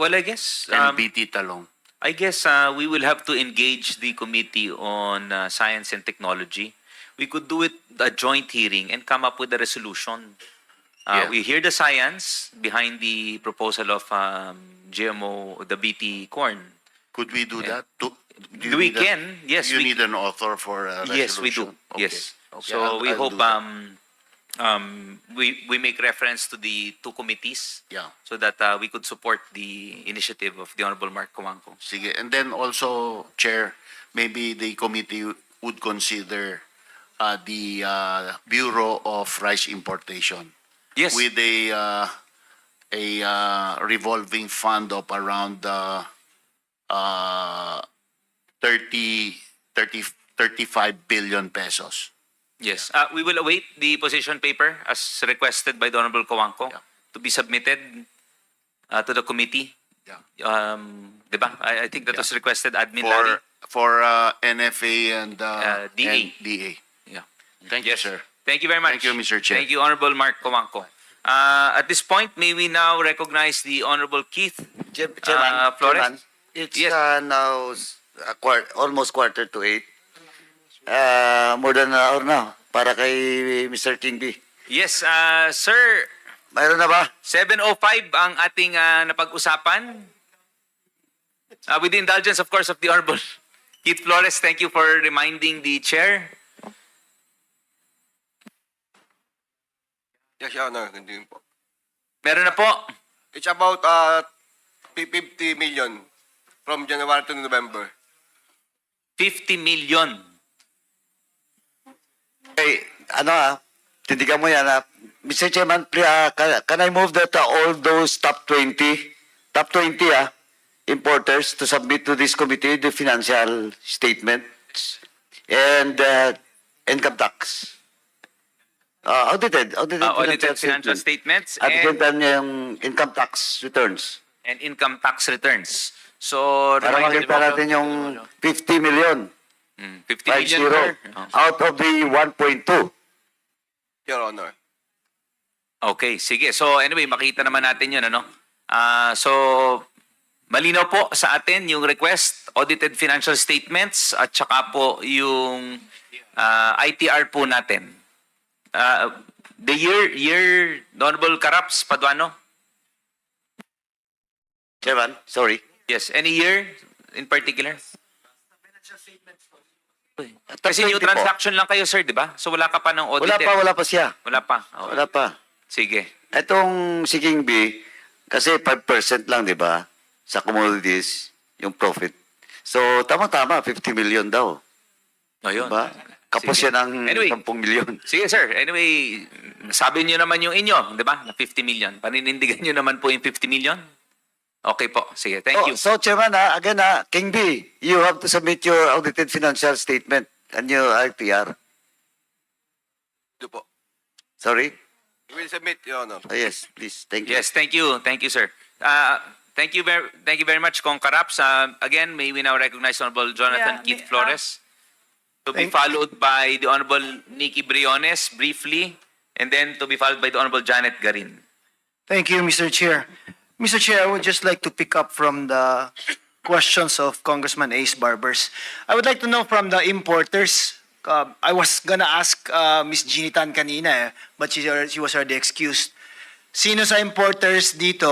Well, I guess and BT Talong? I guess we will have to engage the Committee on Science and Technology. We could do it a joint hearing and come up with a resolution. Yeah. We hear the science behind the proposal of GMO, the BT corn. Could we do that? Do you We need a- can, yes, You we need an author for a resolution? Yes, we do. Okay. Yes. Okay, So we I'll hope do that. we make reference to the two committees Yeah. so that we could support the initiative of the Honorable Mark Comanco. Sige. And then also, Chair, maybe the committee would consider the Bureau of Rice Importation Yes. with a revolving fund of around 30, 35 billion pesos. Yes. We will await the position paper as requested by the Honorable Comanco to be submitted to the committee. Yeah. Diba? I think that was requested admin Larry. For NFA and DA. and DA. Yeah. Thank Yes. you, sir. Thank you very much. Thank you, Mr. Chair. Thank you, Honorable Mark Comanco. At this point, may we now recognize the Honorable Keith Chairman, Flores? Chairman, it's Yes. now almost 7:45. More than an hour na para kay Mr. King B. Yes, sir. Mayroon na ba? 7:05 ang ating napag-usapan. With the indulgence, of course, of the Honorable Keith Flores, thank you for reminding the chair. Yes, Your Honor. Hindi po. Meron na po. It's about 50 million from January to November. 50 million. Hey, tindigan mo yan. Mr. Chairman, can I move that all those top 20 importers to submit to this committee the financial statements and income tax? Audited Financial statements At the same and, time yung income tax returns. and income tax returns. So, Para reminder makita mo- natin yung 50 million. 50 million 50 per. out of the 1.2. Your Honor. Okay, sige. So anyway, makita naman natin yun, ano? So, malinaw po sa atin yung request, audited financial statements, at saka po yung ITR po natin. The year, Honorable Karaps, Paduano? Chairman, sorry. Yes, any year in particular? Kasi new 20 po. transaction lang kayo, sir, di ba? So wala ka pa ng audited. Wala pa siya. Wala pa. Okay. Wala pa. Sige. Itong si King B, kasi 5% lang, di ba? Sa commodities, yung profit. So, tama-tama, 50 million daw. Ayun. Diba? Kapos Sige. yan ng Anyway. 10 million. Sige, sir. Anyway, sabi niyo naman yung inyo, di ba? Na 50 million. Paninindigan niyo naman po yung 50 million? Okay po. Sige, thank you. So, Chairman, again, King B, you have to submit your audited financial statement and your ITR. Ito po. Sorry? We will submit, Your Honor. Yes, please. Thank you. Yes, thank you. Thank you, sir. Thank you very much, Kong Karaps. Again, may we now recognize Honorable Jonathan Keith Flores to be followed by the Honorable Nikki Briones briefly, and then to be followed by the Honorable Janet Garin. Thank you, Mr. Chair. Mr. Chair, I would just like to pick up from the questions of Congressman Ace Barbers. I would like to know from the importers. I was gonna ask Ms. Jeannie Tan kanina, but she was already excused. Sino sa importers dito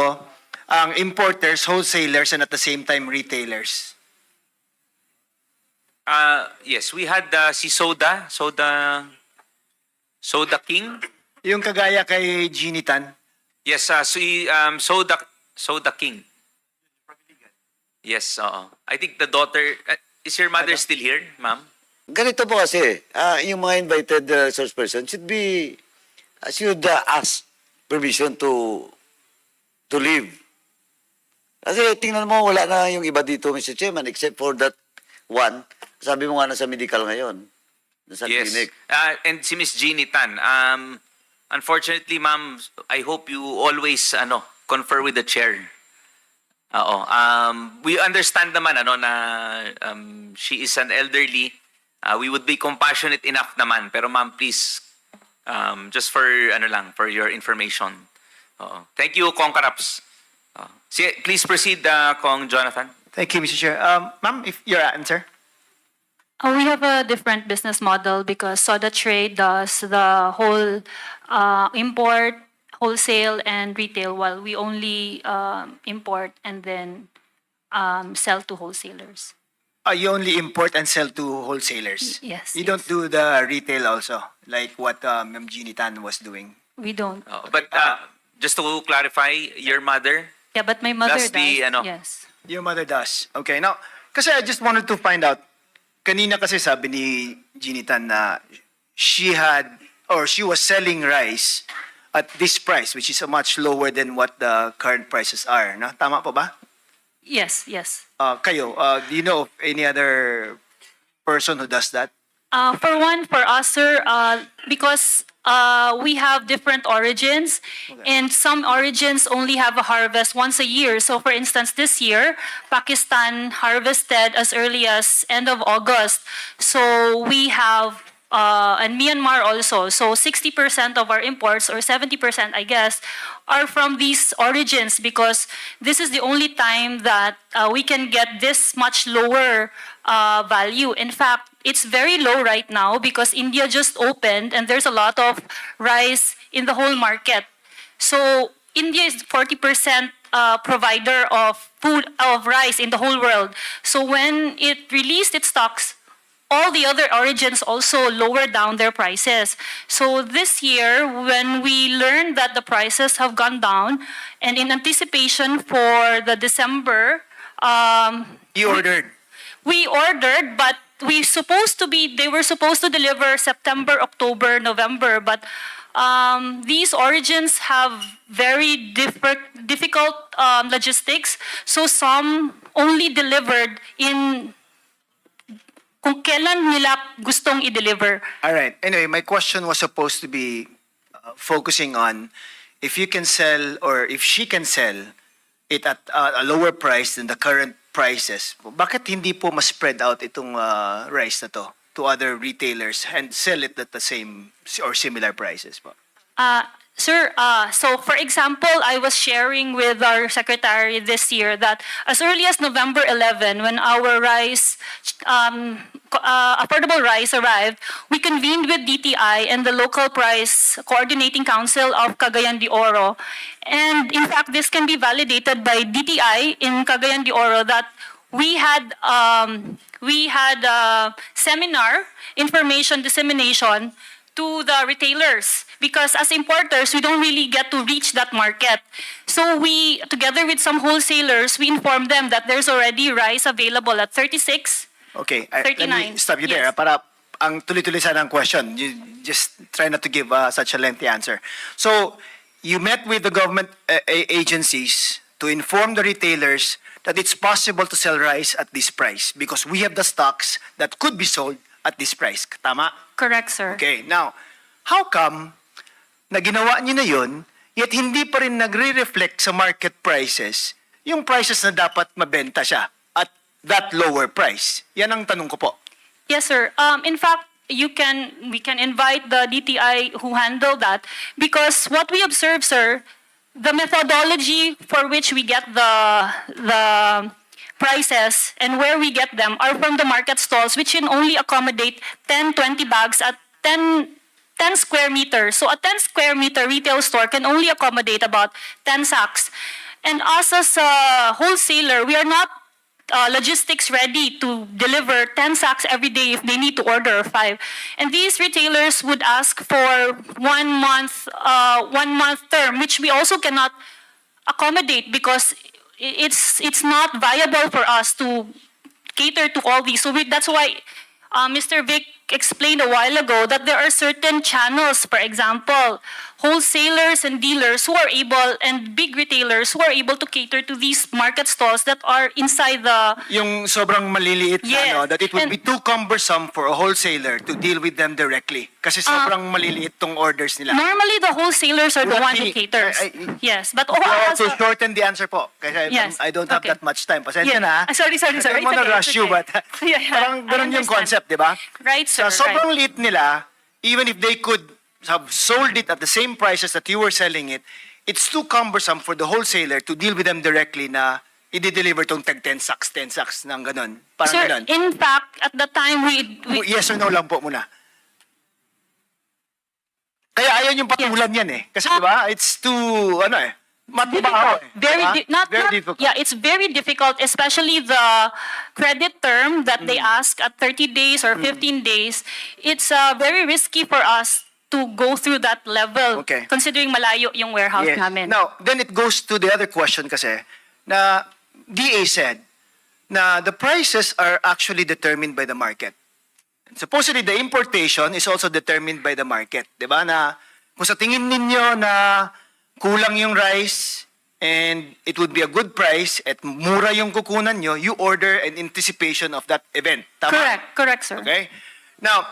ang importers, wholesalers, and at the same time retailers? Yes, we had si Soda King. Yung kagaya kay Jeannie Tan. Yes, si Soda King. Yes, oo. I think the daughter, is your mother still here, ma'am? Ganito po kasi, yung mga invited source person should ask permission to leave. Kasi tingnan mo, wala na yung iba dito, Mr. Chairman, except for that one. Sabi mo nga nasa medical ngayon. Nasa clinic. And si Miss Jeannie Tan, unfortunately, ma'am, I hope you always confer with the chair. Oo. We understand naman na she is an elderly. We would be compassionate enough naman. Pero ma'am, please, just for for your information. Oo. Thank you, Kong Karaps. Please proceed, Kong Jonathan. Thank you, Mr. Chair. Ma'am, if your answer. We have a different business model because Soda Trade does the whole import, wholesale, and retail, while we only import and then sell to wholesalers. You only import and sell to wholesalers. Yes. You don't do the retail also, like what Ma'am Jeannie Tan was doing. We don't. But just to clarify, your mother Yeah, but my mother does does. the ano? Yes. Your mother does. Okay, now, kasi I just wanted to find out, kanina kasi sabi ni Jeannie Tan na she was selling rice at this price, which is much lower than what the current prices are. No? Tama po ba? Yes, yes. Kayo, do you know of any other person who does that? For us, sir, because we have different origins, and some origins only have a harvest once a year. So, for instance, this year, Pakistan harvested as early as end of August. So we have, and Myanmar also. So 60% of our imports, or 70%, I guess, are from these origins, because this is the only time that we can get this much lower value. In fact, it's very low right now because India just opened and there's a lot of rice in the whole market. So India is 40% provider of food, of rice in the whole world. So when it released its stocks, all the other origins also lowered down their prices. So this year, when we learned that the prices have gone down, and in anticipation for the December, You ordered. we ordered, but they were supposed to deliver September, October, November, but these origins have very difficult logistics. So some only delivered in kung kailan nila gustong i-deliver. All right. Anyway, my question was supposed to be focusing on if you can sell, or if she can sell it at a lower price than the current prices. Bakit hindi po mas spread out itong rice na to other retailers and sell it at the same or similar prices po? Sir, so for example, I was sharing with our secretary this year that as early as November 11, when our rice, affordable rice arrived, we convened with DTI and the local price coordinating council of Cagayan de Oro. And in fact, this can be validated by DTI in Cagayan de Oro that we had seminar, information dissemination to the retailers, because as importers, we don't really get to reach that market. So we, together with some wholesalers, we informed them that there's already rice available at 36. Okay, let me 39. stop you there Yes. para ang tuloy-tuloy sana ang question. You just try not to give such a lengthy answer. So, you met with the government agencies to inform the retailers that it's possible to sell rice at this price because we have the stocks that could be sold at this price. Tama? Correct, sir. Okay, now, how come na ginawa niyo na yun, yet hindi pa rin nagre-reflect sa market prices yung prices na dapat mabenta siya at that lower price? Yan ang tanong ko po. Yes, sir. In fact, we can invite the DTI who handle that, because what we observe, sir, the methodology for which we get the prices and where we get them are from the market stalls, which can only accommodate 10, 20 bags at 10 square meters. So a 10 square meter retail store can only accommodate about 10 sacks. And us as a wholesaler, we are not logistics ready to deliver 10 sacks every day if they need to order 5. And these retailers would ask for 1 month term, which we also cannot accommodate because it's not viable for us to cater to all these. So that's why Mr. Vic explained a while ago that there are certain channels, for example, wholesalers and dealers who are able, and big retailers who are able to cater to these market stalls that are inside the... Yung sobrang maliliit Yes. na, that it would be too cumbersome for a wholesaler to deal with them directly. Kasi sobrang maliliit tong orders nila. Normally, the wholesalers are the Would one that who be- caters. Yes, but To shorten the answer po, kasi Yes. I don't have Okay. that much time. Pasensya Yeah. na. Sorry. I don't It's wanna okay, rush it's you, okay. but Yeah, yeah. parang I ganun yung understand. concept, di ba? Right, sir. Sa sobrang right. liit nila, even if they could have sold it at the same prices that you were selling it, it's too cumbersome for the wholesaler to deal with them directly na i-deliver tong tag 10 sacks ng ganun. Parang Sir, ganun. in fact, at the time we Yes or no lang po muna. Kaya ayaw yung patulan yan eh. Kasi di ba, it's too, Matabaho eh. Very Diba? not, Very not difficult. yeah, it's very difficult, especially the credit term that they ask at 30 days or 15 days. It's very risky for us to go through that level, Okay. considering malayo yung warehouse Yes. namin. Now, then it goes to the other question kasi na DA said na the prices are actually determined by the market. Supposedly, the importation is also determined by the market. Diba? Na kung sa tingin ninyo na kulang yung rice and it would be a good price at mura yung kukunan nyo, you order an anticipation of that event. Tama? Correct, sir. Okay? Now,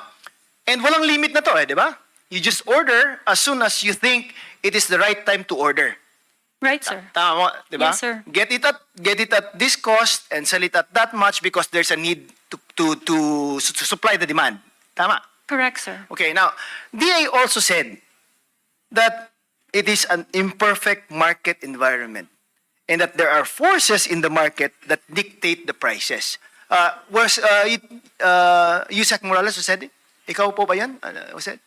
and walang limit na to di ba? You just order as soon as you think it is the right time to order. Right, sir. Tama, di ba? Yes, sir. Get it at this cost and sell it at that much because there's a need to supply the demand. Tama. Correct, sir. Okay, now, DA also said that it is an imperfect market environment and that there are forces in the market that dictate the prices. Yusek Morales who said it? Ikaw po ba yan? Was it?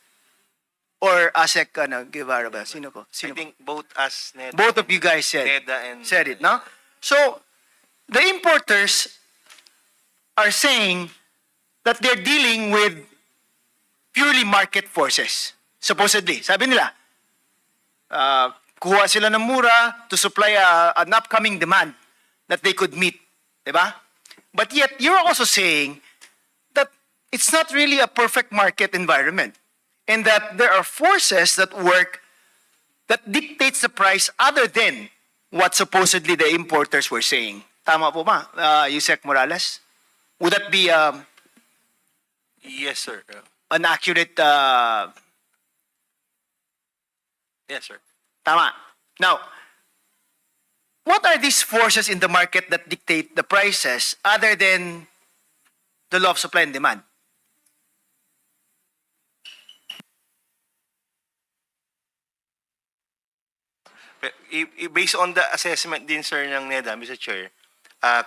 Or Asek Guevara ba? Sino po? I think both us, Neda, Both of you guys said it, no? So, the importers are saying that they're dealing with purely market forces. Supposedly, sabi nila, kuha sila ng mura to supply an upcoming demand that they could meet. Diba? But yet, you're also saying that it's not really a perfect market environment and that there are forces that work that dictates the price other than what supposedly the importers were saying. Tama po ba, Yusek Morales? Would that be Yes, sir. an accurate... Yes, sir. Tama. Now, what are these forces in the market that dictate the prices other than the law of supply and demand? Based on the assessment din, sir, ng NEDA, Mr. Chair,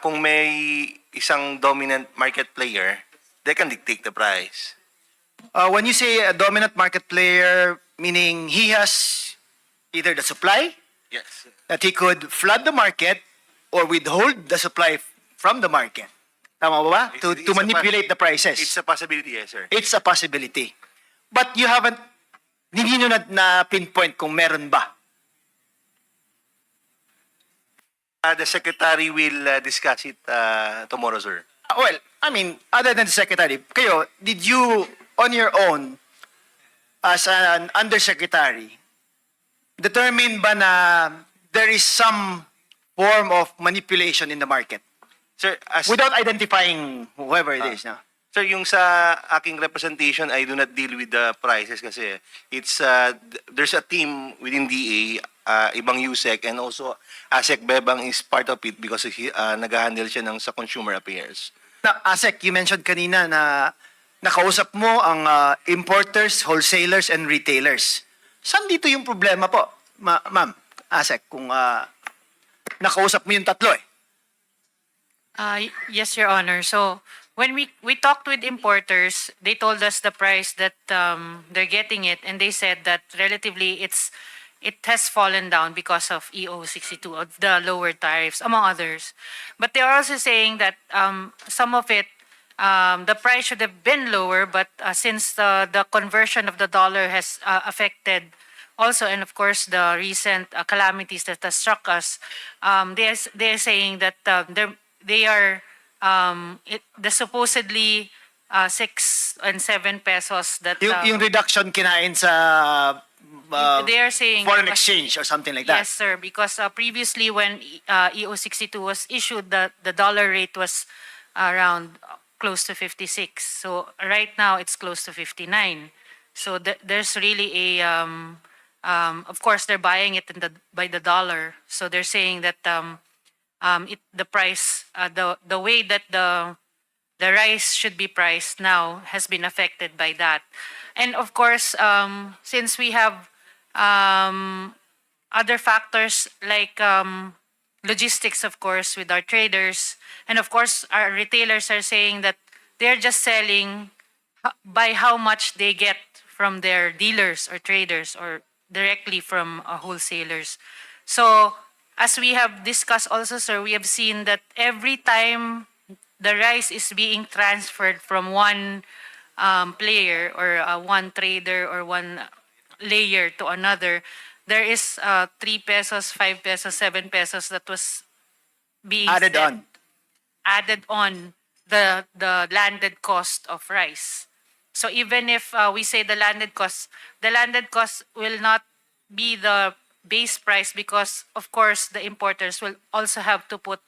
kung may isang dominant market player, they can dictate the price. When you say a dominant market player, meaning he has either the supply, Yes. that he could flood the market or withhold the supply from the market. Tama ba ba? To It's a manipulate the prices. It's a possibility, yes, sir. It's a possibility. But you haven't, hindi nyo na pinpoint kung meron ba. The secretary will discuss it tomorrow, sir. Well, I mean, other than the secretary, kayo, did you, on your own, as an undersecretary, determine ba na there is some form of manipulation in the market? Sir, Without identifying whoever it is, no? Sir, yung sa aking representation, I do not deal with the prices kasi it's there's a team within DA, ibang USEC, and also ASEC Bebang is part of it because he nag-handle siya ng sa consumer affairs. Na, Asek, you mentioned kanina na nakausap mo ang importers, wholesalers, and retailers. Saan dito yung problema po, ma'am, Asek, kung nakausap mo yung tatlo eh? Yes, Your Honor. So when we talked with importers, they told us the price that they're getting it, and they said that relatively it has fallen down because of EO 62, of the lower tariffs, among others. But they are also saying that some of it, the price should have been lower, but since the conversion of the dollar has affected also, and of course the recent calamities that has struck us, they're saying that they are the supposedly 6 and 7 pesos that Yung reduction kinain sa they are saying foreign exchange or something like that. Yes, sir. Because previously, when EO 62 was issued, the dollar rate was around close to 56. So right now, it's close to 59. So there's really a, of course, they're buying it by the dollar. So they're saying that the price, the way that the rice should be priced now has been affected by that. And of course, since we have other factors like logistics, of course, with our traders, and of course, our retailers are saying that they're just selling by how much they get from their dealers or traders or directly from wholesalers. So, as we have discussed also, sir, we have seen that every time the rice is being transferred from one player or one trader or one layer to another, there is 3 pesos, 5 pesos, 7 pesos that was being Added set- on. added on the landed cost of rice. So even if we say the landed cost will not be the base price because of course the importers will also have to put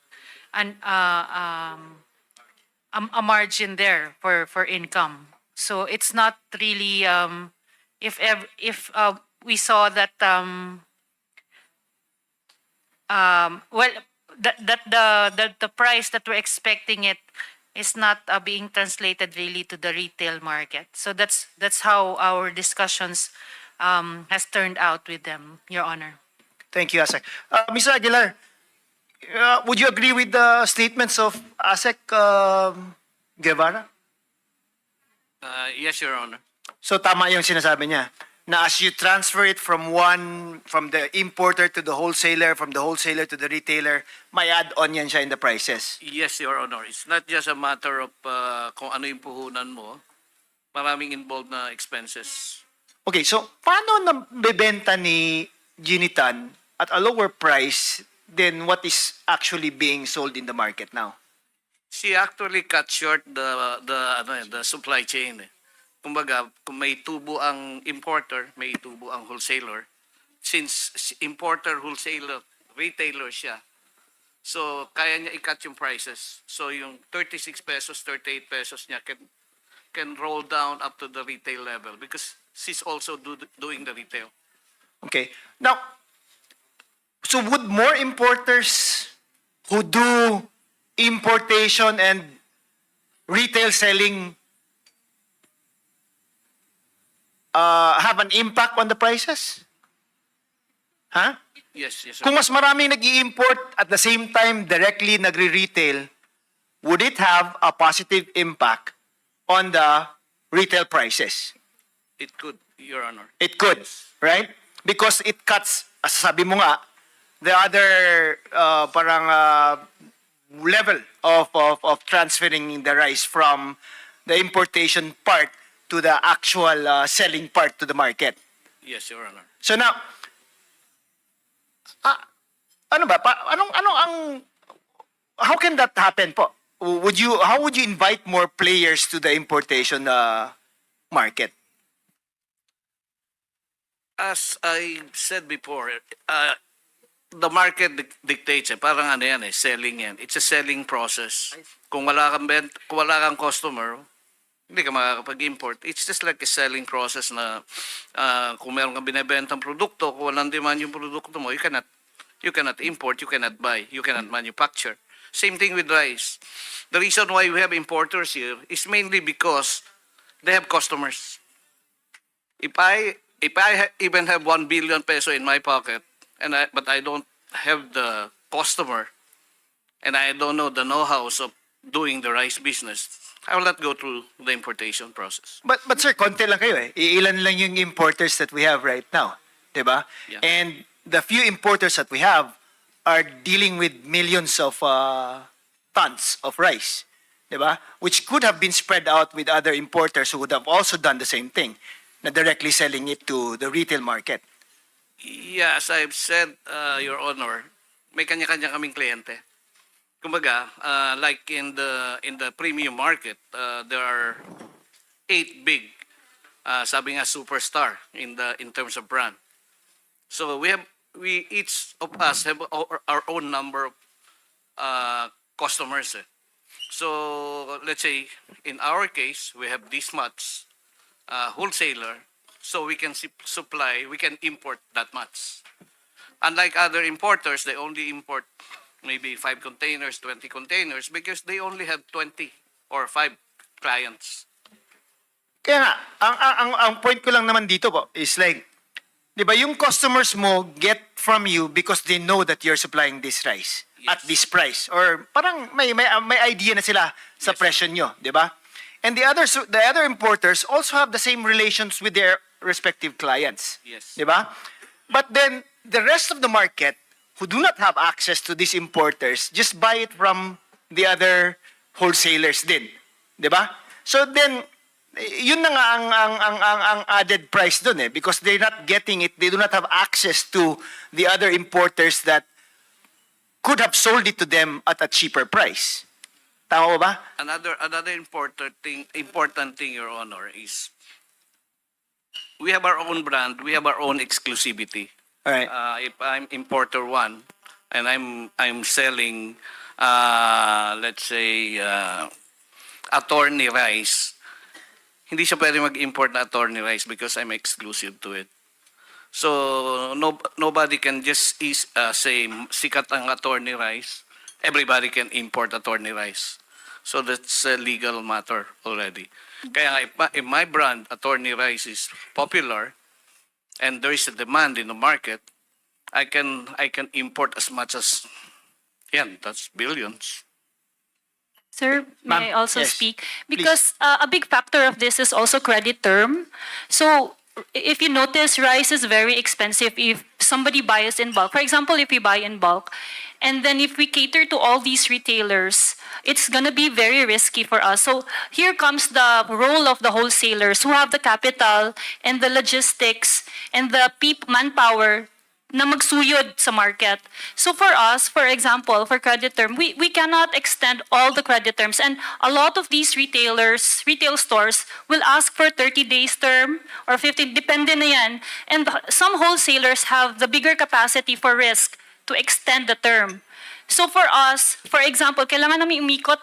an a margin there for income. So it's not really if we saw that well that the price that we're expecting it is not being translated really to the retail market. So that's how our discussions has turned out with them, Your Honor. Thank you, ASEC. Mr. Aguilar, would you agree with the statements of ASEC Guevara? Yes, Your Honor. So tama yung sinasabi niya na as you transfer it from the importer to the wholesaler, from the wholesaler to the retailer, may add-on yan siya in the prices. Yes, Your Honor. It's not just a matter of kung ano yung puhunan mo. Maraming involved na expenses. Okay, so paano nabebenta ni Ginitan at a lower price than what is actually being sold in the market now? She actually cut short the supply chain. Kumbaga, kung may tubo ang importer, may tubo ang wholesaler. Since importer, wholesaler, retailer siya, so kaya niya i-cut yung prices. So yung 36 pesos, 38 pesos niya can roll down up to the retail level because she's also doing the retail. Okay. Now, so would more importers who do importation and retail selling have an impact on the prices? Huh? Yes, yes, sir. Kung mas maraming nag-i-import at the same time directly nagre-retail, would it have a positive impact on the retail prices? It could, Your Honor. It could, right? Because it cuts, as sabi mo nga, the other level of transferring the rice from the importation part to the actual selling part to the market. Yes, Your Honor. So now, ano ba? Ano ang how can that happen po? How would you invite more players to the importation market? As I said before, the market dictates. Parang ano yan selling yan. It's a selling process. Kung wala kang customer, hindi ka makakapag-import. It's just like a selling process na kung meron kang binibentang produkto, kung walang demand yung produkto mo, you cannot import, you cannot buy, you cannot manufacture. Same thing with rice. The reason why we have importers here is mainly because they have customers. If I even have 1 billion peso in my pocket, but I don't have the customer, and I don't know the know-hows of doing the rice business, I will not go through the importation process. But sir, konti lang kayo eh. Ilan lang yung importers that we have right now, 'di ba? Yeah. And the few importers that we have are dealing with millions of tons of rice, 'di ba? Which could have been spread out with other importers who would have also done the same thing, na directly selling it to the retail market. Yeah, as I've said, Your Honor, may kanya-kanya kaming kliyente. Kumbaga, like in the premium market, there are 8 big, sabi nga superstar in terms of brand. So we each of us have our own number of customers. So let's say in our case, we have this much wholesaler, so we can supply, we can import that much. Unlike other importers, they only import maybe 5 containers, 20 containers because they only have 20 or 5 clients. Kaya nga, ang point ko lang naman dito po is like, di ba yung customers mo get from you because they know that you're supplying this rice at this price. Or parang may idea na sila sa presyo nyo, di ba? And the other importers also have the same relations with their respective clients. Yes. Di ba? But then, the rest of the market who do not have access to these importers just buy it from the other wholesalers din. 'Di ba? So then, yun na nga ang added price dun because they're not getting it, they do not have access to the other importers that could have sold it to them at a cheaper price. Tama ba? Another important thing, Your Honor, is we have our own brand, we have our own exclusivity. All right. If I'm importer one and I'm selling, let's say, attorney rice, hindi siya pwede mag-import na attorney rice because I'm exclusive to it. So nobody can just say sikat ang attorney rice. Everybody can import attorney rice. So that's a legal matter already. Kaya nga, if my brand attorney rice is popular and there is a demand in the market, I can import as much as that's billions. Sir, Ma'am, may I also yes, speak? Because a big factor of this is also credit term. So if you notice, rice is very expensive if somebody buys in bulk. For example, if we buy in bulk, and then if we cater to all these retailers, it's going to be very risky for us. So here comes the role of the wholesalers who have the capital and the logistics and the manpower na magsuyod sa market. So for us, for example, for credit term, we cannot extend all the credit terms. And a lot of these retail stores will ask for 30 days term or 15, depende na yan. And some wholesalers have the bigger capacity for risk to extend the term. So for us, for example, kailangan namin umikot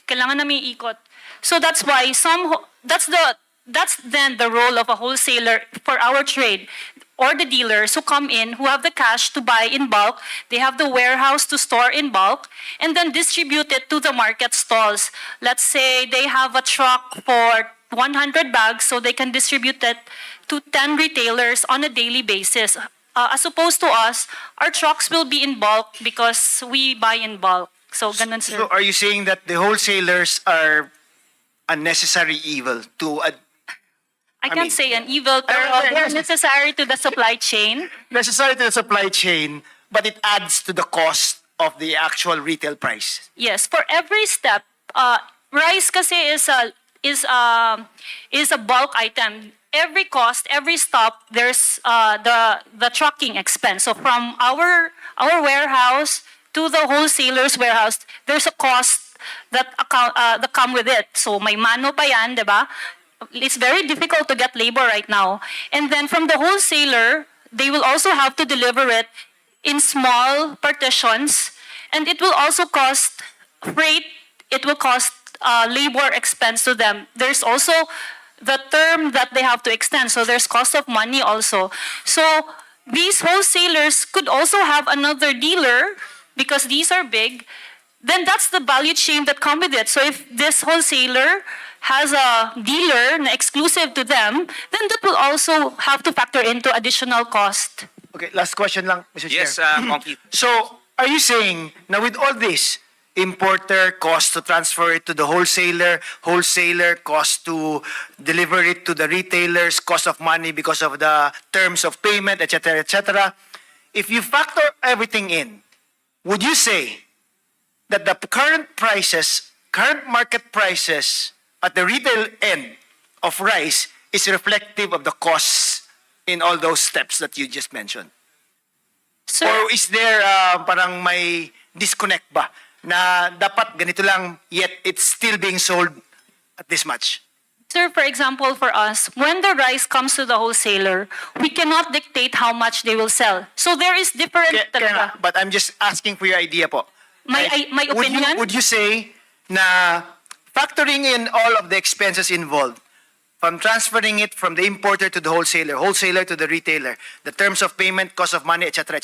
Kailangan namin ikot. So that's why that's then the role of a wholesaler for our trade, or the dealers who come in, who have the cash to buy in bulk, they have the warehouse to store in bulk, and then distribute it to the market stalls. Let's say they have a truck for 100 bags, so they can distribute it to 10 retailers on a daily basis. As opposed to us, our trucks will be in bulk because we buy in bulk. So, ganun, sir. So are you saying that the wholesalers are a necessary evil to I can't say an evil, pero they're necessary to the supply chain. necessary to the supply chain, but it adds to the cost of the actual retail price? Yes, for every step, rice kasi is a bulk item. Every cost, every stop, there's the trucking expense. So from our warehouse to the wholesaler's warehouse, there's a cost that come with it. So may mano pa yan, di ba? It's very difficult to get labor right now. And then from the wholesaler, they will also have to deliver it in small partitions. And it will also cost freight, it will cost labor expense to them. There's also the term that they have to extend. So there's cost of money also. So these wholesalers could also have another dealer because these are big. Then that's the value chain that come with it. So if this wholesaler has a dealer na exclusive to them, then that will also have to factor into additional cost. Okay, last question lang, Mr. Yes, Chair. Monkey. So, are you saying na with all this, importer cost to transfer it to the wholesaler cost to deliver it to the retailers, cost of money because of the terms of payment, etc., if you factor everything in, would you say that the current market prices at the retail end of rice is reflective of the costs in all those steps that you just mentioned? So, or is there parang may disconnect ba na dapat ganito lang yet it's still being sold at this much? sir, for example, for us, when the rice comes to the wholesaler, we cannot dictate how much they will sell. So there is different Kaya nga, but I'm just asking for your idea po. my opinion. Would you say na factoring in all of the expenses involved, from transferring it from the importer to the wholesaler to the retailer, the terms of payment, cost of money, etc.,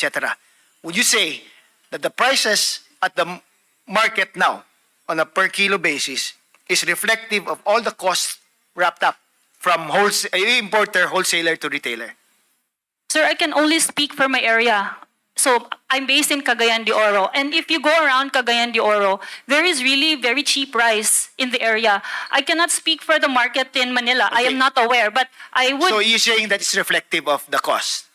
would you say that the prices at the market now on a per kilo basis is reflective of all the costs wrapped up from importer, wholesaler to retailer? Sir, I can only speak for my area. So I'm based in Cagayan de Oro. And if you go around Cagayan de Oro, there is really very cheap rice in the area. I cannot speak for the market in Manila. I am not aware, but I would... So you're saying that it's reflective of the cost?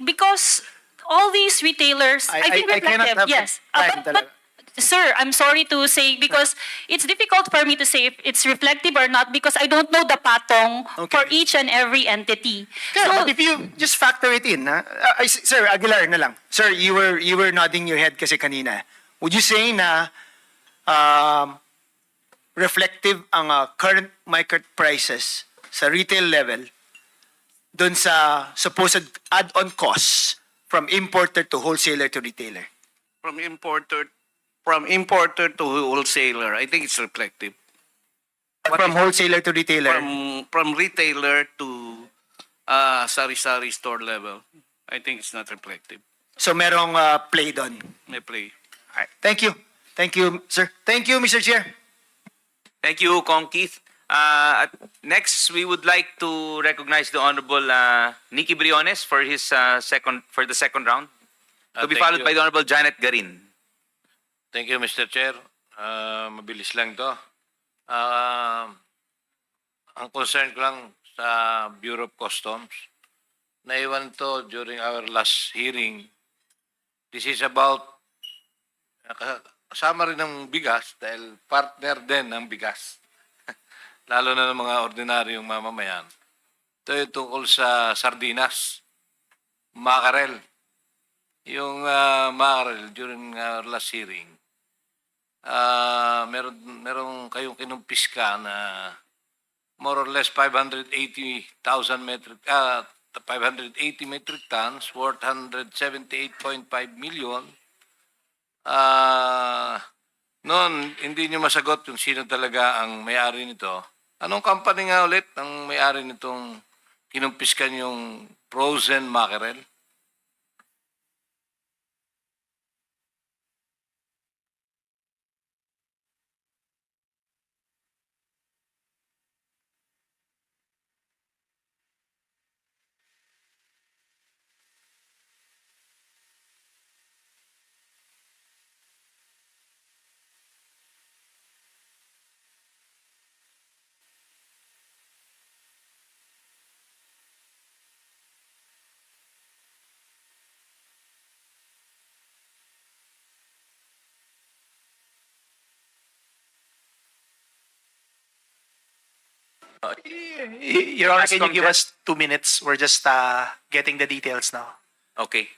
Because all these retailers, I think I cannot reflective, have yes. time But, sir, I'm sorry to say because it's difficult for me to say if it's reflective or not because I don't know the patong for each and every entity. But if you just factor it in, Sir Aguilar na lang. Sir, you were nodding your head kasi kanina. Would you say na reflective ang current market prices sa retail level dun sa supposed add-on costs from importer to wholesaler to retailer? From importer to wholesaler, I think it's reflective. From wholesaler to retailer? From retailer to sari-sari store level, I think it's not reflective. So merong play doon. May play. Alright. Thank you. Thank you, sir. Thank you, Mr. Chair. Thank you, Kong Keith. Next, we would like to recognize the Honorable Nikki Briones for his the second round. To be Thank followed you. by the Honorable Janet Garin. Thank you, Mr. Chair. Mabilis lang to. Ang concern ko lang sa Bureau of Customs, naiwan to during our last hearing. This is about kasama rin ng bigas dahil partner din ng bigas. Lalo na ng mga ordinaryong mamamayan. Ito yung tungkol sa sardinas, mackerel. Yung mackerel during our last hearing, meron kayong kinumpiska na more or less 580 metric tons worth 178.5 million. Noon, hindi nyo masagot kung sino talaga ang may-ari nito. Anong company nga ulit ang may-ari nitong kinumpiskan yung frozen mackerel? Your Honor, As can you give compared- us 2 minutes? We're just getting the details now. Okay.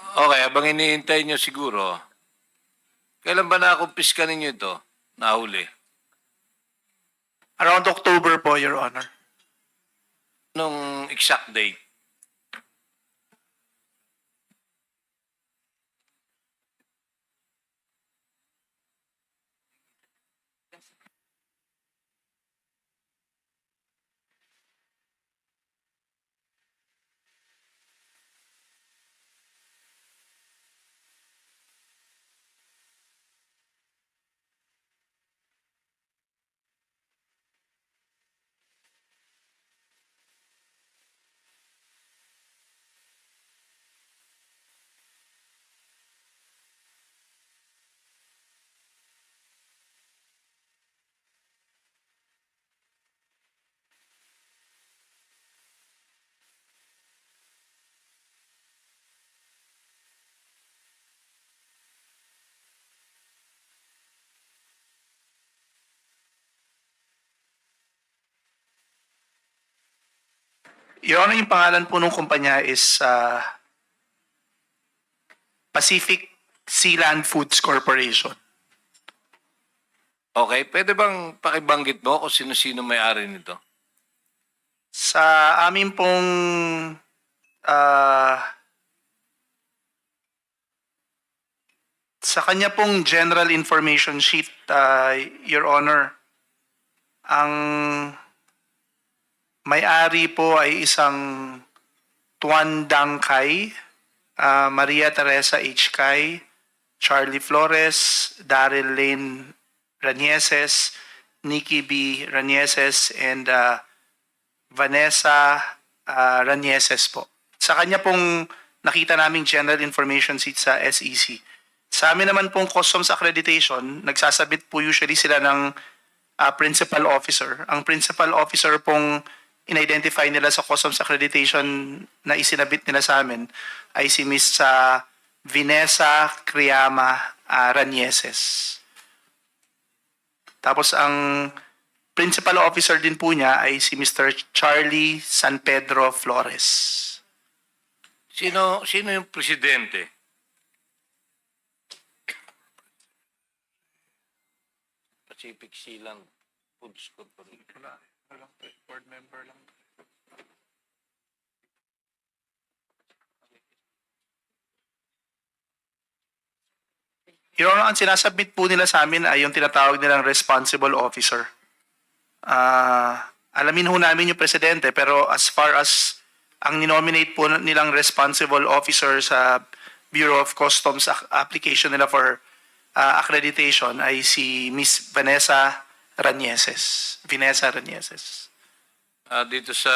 Okay, habang iniintay nyo siguro, kailan ba nakumpiska ninyo ito? Nahuli? Around October po, Your Honor. Nung exact date? Your Honor, yung pangalan po ng kumpanya is Pacific Sealand Foods Corporation. Okay, pwede bang pakibanggit mo kung sino-sino may-ari nito? Sa amin pong sa kanya pong general information sheet, Your Honor, ang may-ari po ay isang Tuan Dang Kai, Maria Teresa H. Kai, Charlie Flores, Daryl Lane Ranieses, Nikki B. Ranieses, and Vanessa Ranieses po. Sa kanya pong nakita naming general information sheet sa SEC. Sa amin naman pong customs accreditation, nagsasabit po usually sila ng principal officer. Ang principal officer pong in-identify nila sa customs accreditation na isinabit nila sa amin ay si Miss Vanessa Criama Ranieses. Tapos ang principal officer din po niya ay si Mr. Charlie San Pedro Flores. Sino yung presidente? Pacific Silang Foods Corporation. Board member lang. Your Honor, ang sinasubmit po nila sa amin ay yung tinatawag nilang responsible officer. Alamin ho namin yung presidente, pero as far as ang ninominate po nilang responsible officer sa Bureau of Customs application nila for accreditation ay si Miss Vanessa Ranieses. Dito sa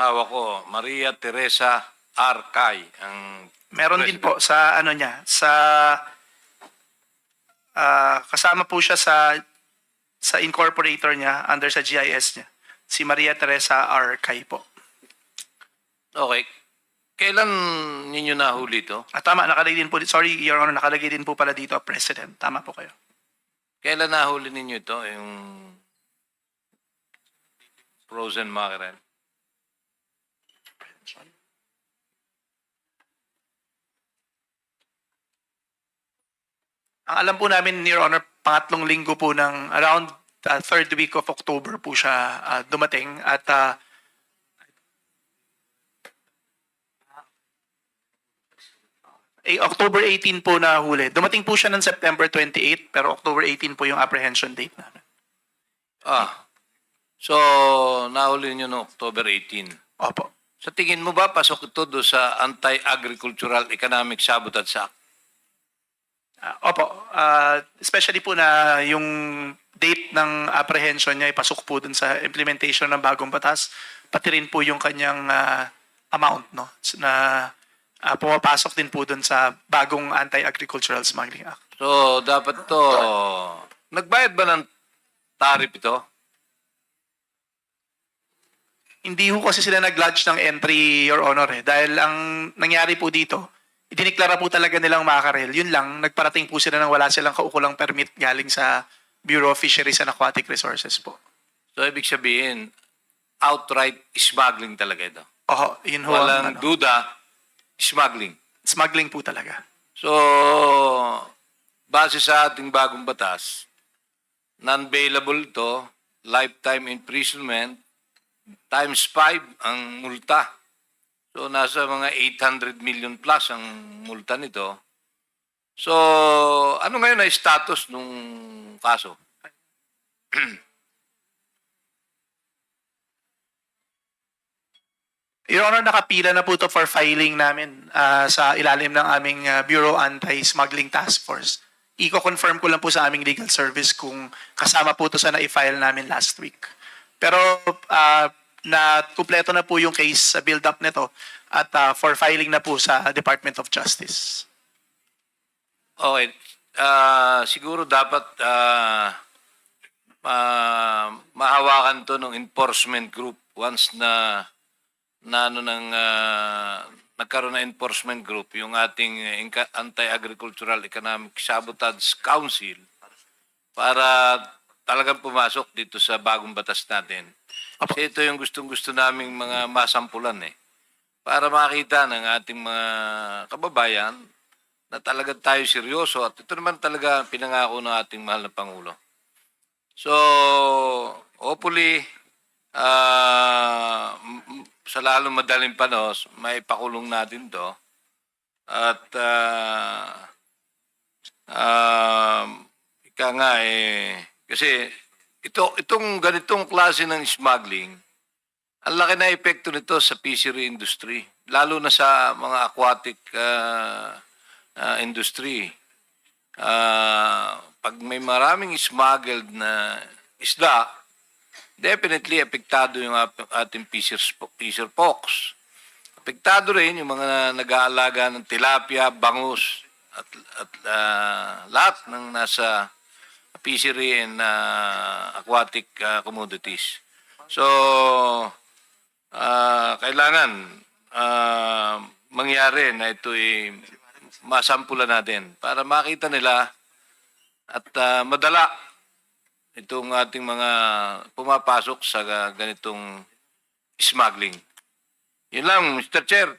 hawak ko, Maria Teresa Arcay. Meron din po sa ano niya, sa kasama po siya sa incorporator niya under sa GIS niya. Si Maria Teresa Arcay po. Okay. Kailan ninyo nahuli ito? Tama, nakalagay din po. Sorry, Your Honor, nakalagay din po pala dito, President. Tama po kayo. Kailan nahuli ninyo ito? Yung frozen mackerel? Ang alam po namin, Your Honor, pangatlong linggo po ng around third week of October po siya dumating at October 18 po na huli. Dumating po siya ng September 28 pero October 18 po yung apprehension date namin. So nahuli nyo noong October 18. Opo. Sa tingin mo ba pasok ito do sa Anti-Agricultural Economic Sabotage Act? Opo. Especially po na yung date ng apprehension niya ay pasok po dun sa implementation ng bagong batas. Pati rin po yung kanyang amount, no? Na pumapasok din po dun sa bagong Anti-Agricultural Smuggling Act. So dapat to, nagbayad ba ng tariff ito? Hindi ho kasi sila nag-lodge ng entry, Your Honor. Dahil ang nangyari po dito, idiniklara po talaga nilang makarel. Yun lang, nagparating po sila nang wala silang kaukulang permit galing sa Bureau of Fisheries and Aquatic Resources po. So ibig sabihin, outright smuggling talaga ito? Oo, yun ho. Walang duda, smuggling? Smuggling po talaga. So, base sa ating bagong batas, non-bailable ito, lifetime imprisonment, times 5 ang multa. So, nasa mga 800 million plus ang multa nito. So, ano ngayon na status nung kaso? Your Honor, nakapila na po ito for filing namin sa ilalim ng aming Bureau Anti-Smuggling Task Force. Iko-confirm ko lang po sa aming legal service kung kasama po ito sa na-file namin last week. Pero na kumpleto na po yung case sa build-up nito at for filing na po sa Department of Justice. Okay. Siguro dapat mahawakan to ng enforcement group once na nagkaroon na enforcement group yung ating Anti-Agricultural Economic Sabotage Council para talagang pumasok dito sa bagong batas natin. Kasi ito yung gustong-gusto naming mga masampulan para makita ng ating mga kababayan na talagang tayo seryoso at ito naman talaga pinangako ng ating mahal na Pangulo. So, hopefully, sa lalong madaling panos, may pakulong natin to. At ika nga kasi itong ganitong klase ng smuggling, ang laki na epekto nito sa fishery industry, lalo na sa mga aquatic industry. Pag may maraming smuggled na isda, definitely apektado yung ating fisher folks. Apektado rin yung mga nag-aalaga ng tilapia, bangus, at lahat ng nasa fishery and aquatic commodities. So, kailangan mangyari na ito'y masampulan natin para makita nila at madala itong ating mga pumapasok sa ganitong smuggling. Yun lang, Mr. Chair.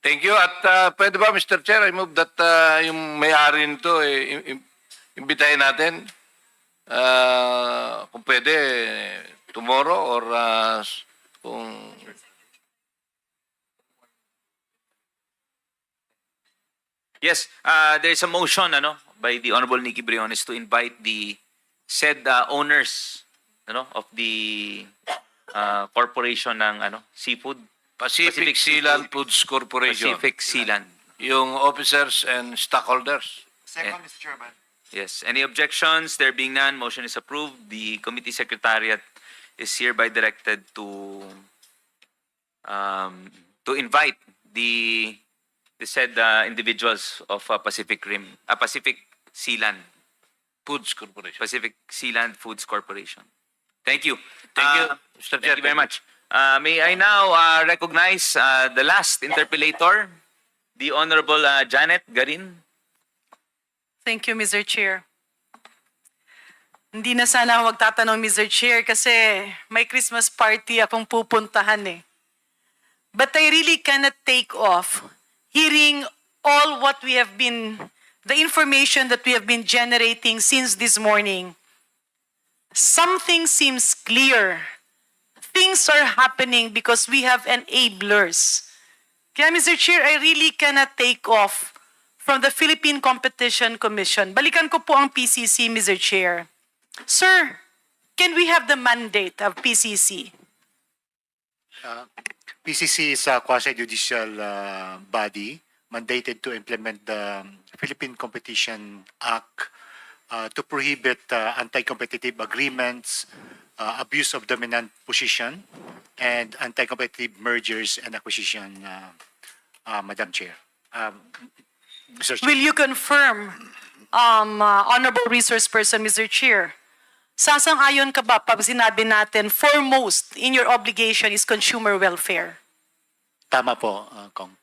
Thank you. At pwede ba, Mr. Chair, I move that yung may-ari nito, imbitahin natin. Kung pwede, tomorrow or kung... Yes, there is a motion by the Honorable Nikki Briones to invite the said owners of the corporation ng seafood. Pacific Sealand Foods Corporation. Pacific Sealand. Yung officers and stockholders. Second, Mr. Chairman. Yes. Any objections? There being none, motion is approved. The committee secretariat is hereby directed to invite the said individuals of Pacific Sealand Foods Corporation. Pacific Sealand Foods Corporation. Thank you. Thank you, Mr. Thank you very much. May I now recognize the last interpellator, the Honorable Janet Garin. Thank you, Mr. Chair. Hindi na sana ako magtatanong, Mr. Chair, kasi may Christmas party akong pupuntahan eh. But I really cannot take off hearing all what we have been, the information that we have been generating since this morning. Something seems clear. Things are happening because we have enablers. Kaya, Mr. Chair, I really cannot take off from the Philippine Competition Commission. Balikan ko po ang PCC, Mr. Chair. Sir, can we have the mandate of PCC? PCC is a quasi-judicial body mandated to implement the Philippine Competition Act to prohibit anti-competitive agreements, abuse of dominant position, and anti-competitive mergers and acquisition, Madam Chair. Mr. Chair. Will you confirm, Honorable Resource Person, Mr. Chair, sasang-ayon ka ba pag sinabi natin foremost in your obligation is consumer welfare? Tama po, Kong.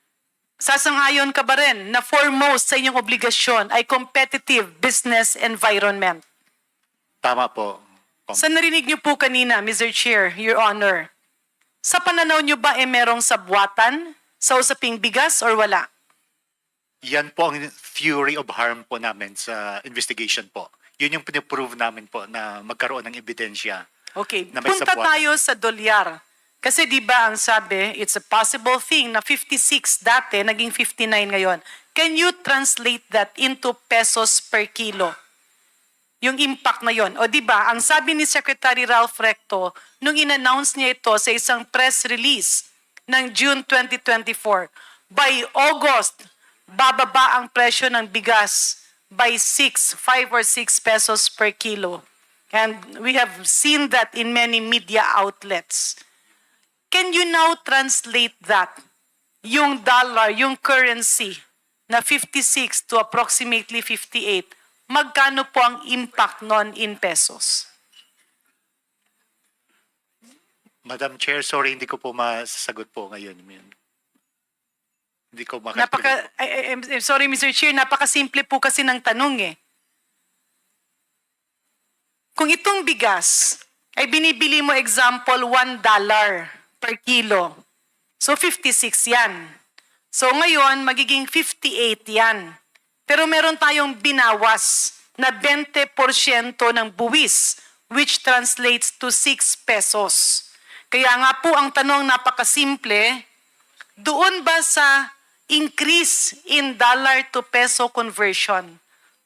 Sasang-ayon ka ba rin na foremost sa inyong obligasyon ay competitive business environment? Tama po, Kong. Sa narinig niyo po kanina, Mr. Chair, Your Honor, sa pananaw niyo ba merong sabwatan sa usaping bigas or wala? Yan po ang theory of harm po namin sa investigation po. Yun yung piniprove namin po na magkaroon ng ebidensya. Okay, na may punta sabwatan. tayo sa dolyar. Kasi di ba ang sabi, it's a possible thing na 56 dati, naging 59 ngayon. Can you translate that into pesos per kilo? Yung impact na yon. O di ba, ang sabi ni Secretary Ralph Recto, nung in-announce niya ito sa isang press release ng June 2024, by August, bababa ang presyo ng bigas by 5 or 6 pesos per kilo. And we have seen that in many media outlets. Can you now translate that? Yung dollar, yung currency na 56 to approximately 58, magkano po ang impact nun in pesos? Madam Chair, sorry, hindi ko po masasagot po ngayon. Hindi ko makatuloy. I'm sorry, Mr. Chair, napakasimple po kasi ng tanong eh. Kung itong bigas ay binibili mo example $1 per kilo, so 56 yan. So ngayon, magiging 58 yan. Pero meron tayong binawas na 20% ng buwis, which translates to 6 pesos. Kaya nga po ang tanong napakasimple, doon ba sa increase in dollar to peso conversion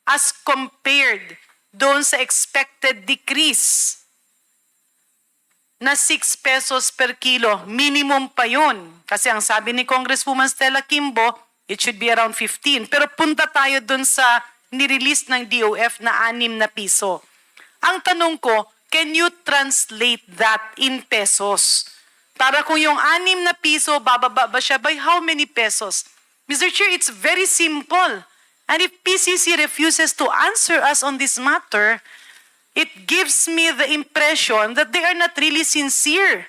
as compared doon sa expected decrease na 6 pesos per kilo, minimum pa yun. Kasi ang sabi ni Congresswoman Stella Kimbo, it should be around 15. Pero punta tayo doon sa nirelease ng DOF na 6 na piso. Ang tanong ko, can you translate that in pesos? Para kung yung 6 na piso, bababa ba siya by how many pesos? Mr. Chair, it's very simple. And if PCC refuses to answer us on this matter, it gives me the impression that they are not really sincere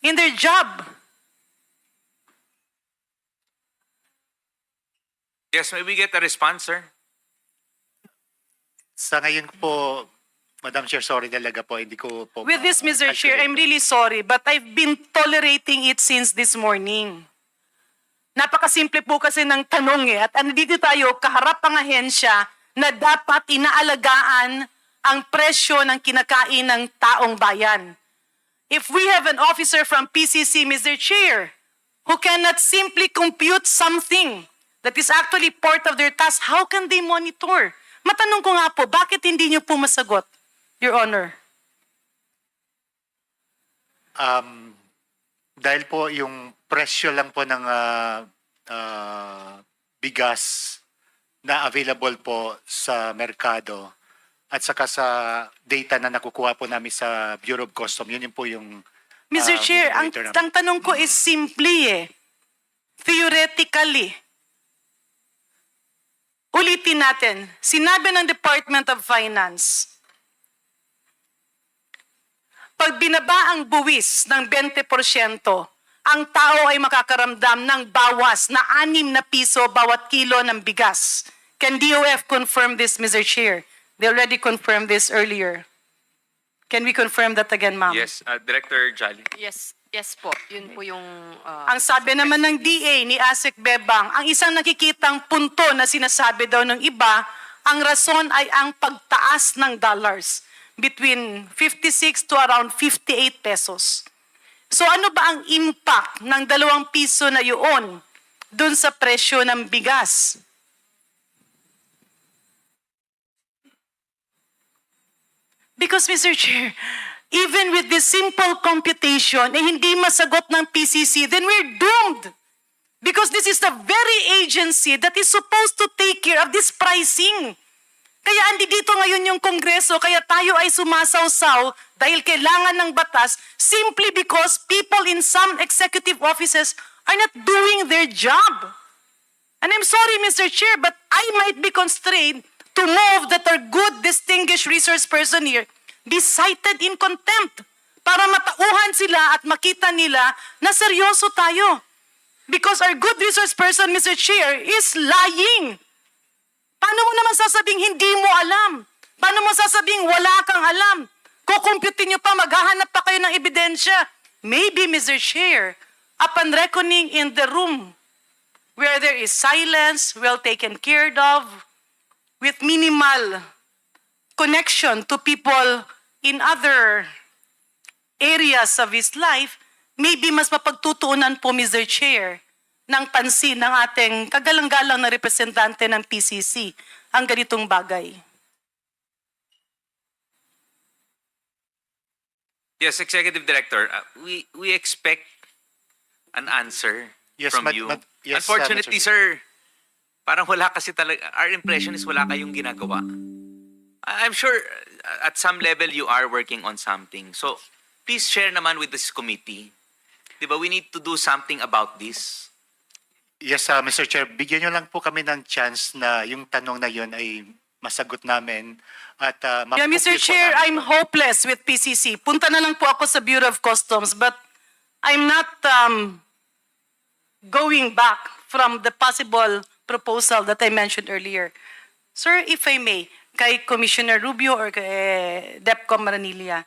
in their job. Yes, may we get a response, sir? Sa ngayon po, Madam Chair, sorry talaga po, hindi ko po With this, Mr. Chair, I'm really sorry, but I've been tolerating it since this morning. Napakasimple po kasi ng tanong at andito tayo kaharap ang ahensya na dapat inaalagaan ang presyo ng kinakain ng taong bayan. If we have an officer from PCC, Mr. Chair, who cannot simply compute something that is actually part of their task, how can they monitor? Matanong ko nga po, bakit hindi niyo po masagot, Your Honor? Dahil po yung presyo lang po ng bigas na available po sa merkado at saka sa data na nakukuha po namin sa Bureau of Customs, yun po yung Mr. Chair, ang tanong ko is simply theoretically. Ulitin natin, sinabi ng Department of Finance, pag binaba ang buwis ng 20%, ang tao ay makakaramdam ng bawas na 6 na piso bawat kilo ng bigas. Can DOF confirm this, Mr. Chair? They already confirmed this earlier. Can we confirm that again, ma'am? Yes, Director Jolly. Yes po. Yun po yung... Ang sabi naman ng DA ni ASEC Bebang, ang isang nakikitang punto na sinasabi daw ng iba, ang rason ay ang pagtaas ng dollars between 56 to around 58 pesos. So ano ba ang impact ng 2 piso na yun dun sa presyo ng bigas? Because Mr. Chair, even with this simple computation, hindi masagot ng PCC, then we're doomed. Because this is the very agency that is supposed to take care of this pricing. Kaya andi dito ngayon yung Kongreso, kaya tayo ay sumasawsaw dahil kailangan ng batas simply because people in some executive offices are not doing their job. And I'm sorry, Mr. Chair, but I might be constrained to move that our good, distinguished resource person here be cited in contempt para matauhan sila at makita nila na seryoso tayo. Because our good resource person, Mr. Chair, is lying. Paano mo naman sasabing hindi mo alam? Paano mo sasabing wala kang alam? Kukumputin nyo pa, maghahanap pa kayo ng ebidensya. Maybe, Mr. Chair, upon reckoning in the room where there is silence, well taken care of, with minimal connection to people in other areas of his life, maybe mas mapagtutuunan po, Mr. Chair, ng pansin ng ating kagalang-galang na representante ng PCC ang ganitong bagay. Yes, Executive Director, we expect an answer from you. Yes, Unfortunately, sir, parang wala kasi talaga, our impression is wala kayong ginagawa. I'm sure at some level you are working on something. So, please share naman with this committee. Diba, we need to do something about this. Yes, Mr. Chair, bigyan nyo lang po kami ng chance na yung tanong na yun ay masagot namin at Yeah, Mr. Chair, I'm hopeless with PCC. Punta na lang po ako sa Bureau of Customs, but I'm not going back from the possible proposal that I mentioned earlier. Sir, if I may, kay Commissioner Rubio or kay DepCom Maranilla,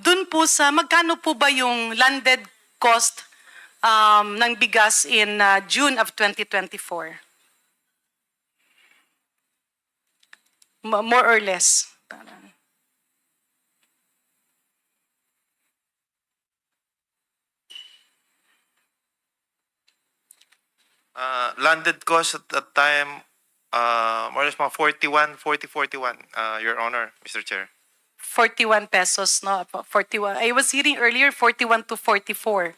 dun po sa magkano po ba yung landed cost ng bigas in June of 2024? More or less. Landed cost at that time, more or less mga 41, Your Honor, Mr. Chair. 41 pesos, no? 41. I was hearing earlier 41 to 44.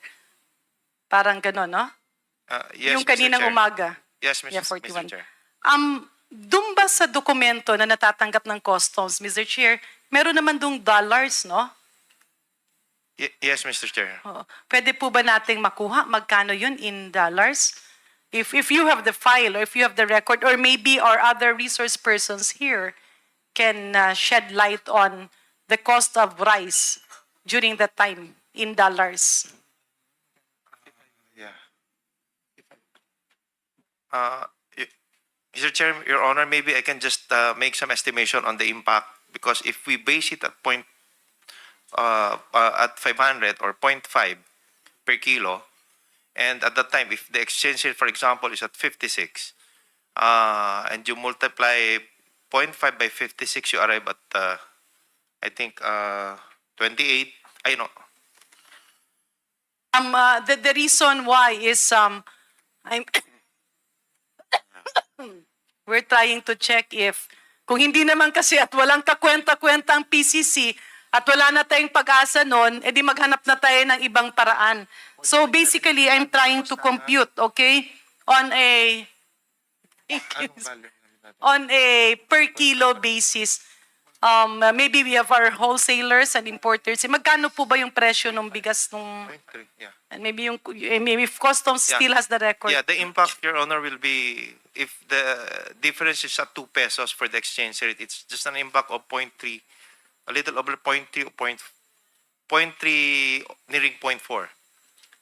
Parang gano'n, no? Yes, Yung Mr. kaninang Chair. umaga. Yes, Mr. Yeah, 41. Mr. Chair. Doon ba sa dokumento na natatanggap ng customs, Mr. Chair, meron naman doong dollars, no? Yes, Mr. Chair. Oo. Pwede po ba nating makuha magkano yun in dollars? If you have the file or if you have the record or maybe our other resource persons here can shed light on the cost of rice during that time in dollars? Yeah. Mr. Chair, Your Honor, maybe I can just make some estimation on the impact because if we base it at at 500 or 0.5 per kilo, and at that time, if the exchange rate, for example, is at 56, and you multiply 0.5 by 56, you arrive at, I think, 28. I know. The reason why is I'm we're trying to check if kung hindi naman kasi at walang kakwenta-kwenta ang PCC at wala na tayong pag-asa nun, edi maghanap na tayo ng ibang paraan. So basically, I'm trying to compute, okay, on a per kilo basis. Maybe we have our wholesalers and importers. Magkano po ba yung presyo ng bigas nung Yeah. and maybe if customs Yeah. still has the record? Yeah, the impact, Your Honor, will be if the difference is at 2 pesos for the exchange rate, it's just an impact of 0.3, a little over 0.3 or 0.3 nearing 0.4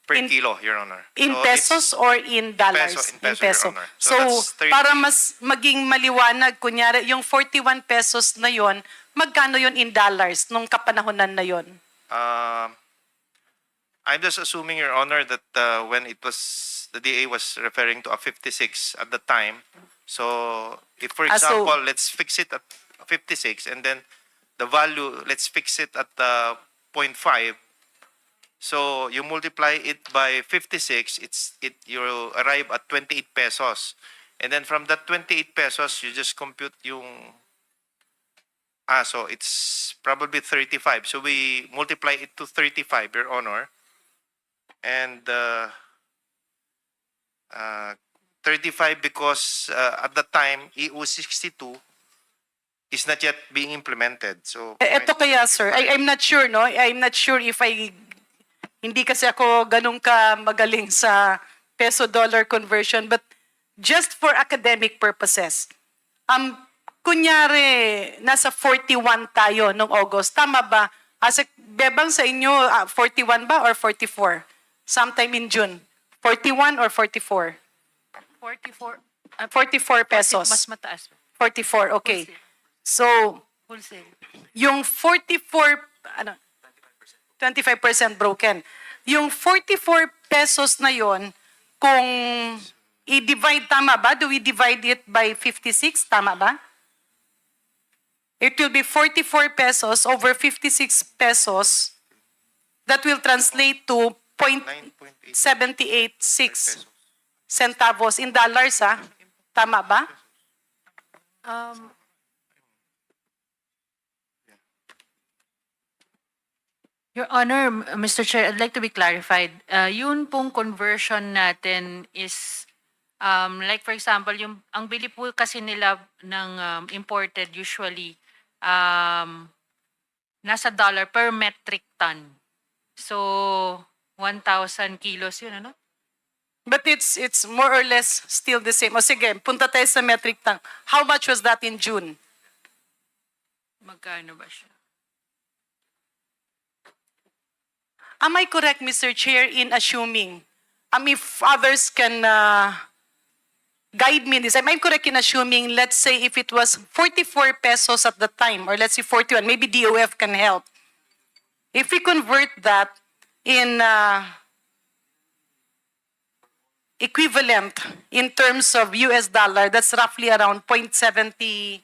per kilo, Your Honor. In So pesos or in dollars? in peso, Your Honor. So So, that's 30. para mas maging maliwanag, kunyari, yung 41 pesos na yon, magkano yon in dollars nung kapanahonan na yon? I'm just assuming, Your Honor, that when it was, the DA was referring to a 56 at the time. So, if for Ah, so- example, let's fix it at 56 and then the value, let's fix it at 0.5. So, you multiply it by 56, you arrive at 28 pesos. And then from that 28 pesos, you just compute yung so it's probably 35. So we multiply it to 35, Your Honor. And 35 because at the time, EU 62 is not yet being implemented. So Ito kaya, sir, I'm not sure, no? I'm not sure if hindi kasi ako ganun ka magaling sa peso-dollar conversion, but just for academic purposes, kunyari, nasa 41 tayo nung August, tama ba? As bebang sa inyo, 41 ba or 44? Sometime in June. 41 or 44? 44. 44 pesos. Mas mataas. 44, okay. So, Wholesale. yung 44, 25% broken. Yung 44 pesos na yon, kung i-divide, tama ba? Do we divide it by 56? Tama ba? It will be 44 pesos over 56 pesos. That will translate to 0.786 centavos in dollars, ha? Tama ba? Your Honor, Mr. Chair, I'd like to be clarified. Yun pong conversion natin is, like for example, ang bili po kasi nila ng imported usually, nasa dollar per metric ton. So, 1,000 kilos yun, ano? But it's more or less still the same. O sige, punta tayo sa metric ton. How much was that in June? Magkano ba siya? Am I correct, Mr. Chair, in assuming, if others can guide me in this, am I correct in assuming, let's say if it was 44 pesos at the time, or let's say 41, maybe DOF can help. If we convert that in equivalent in terms of US dollar, that's roughly around 0.70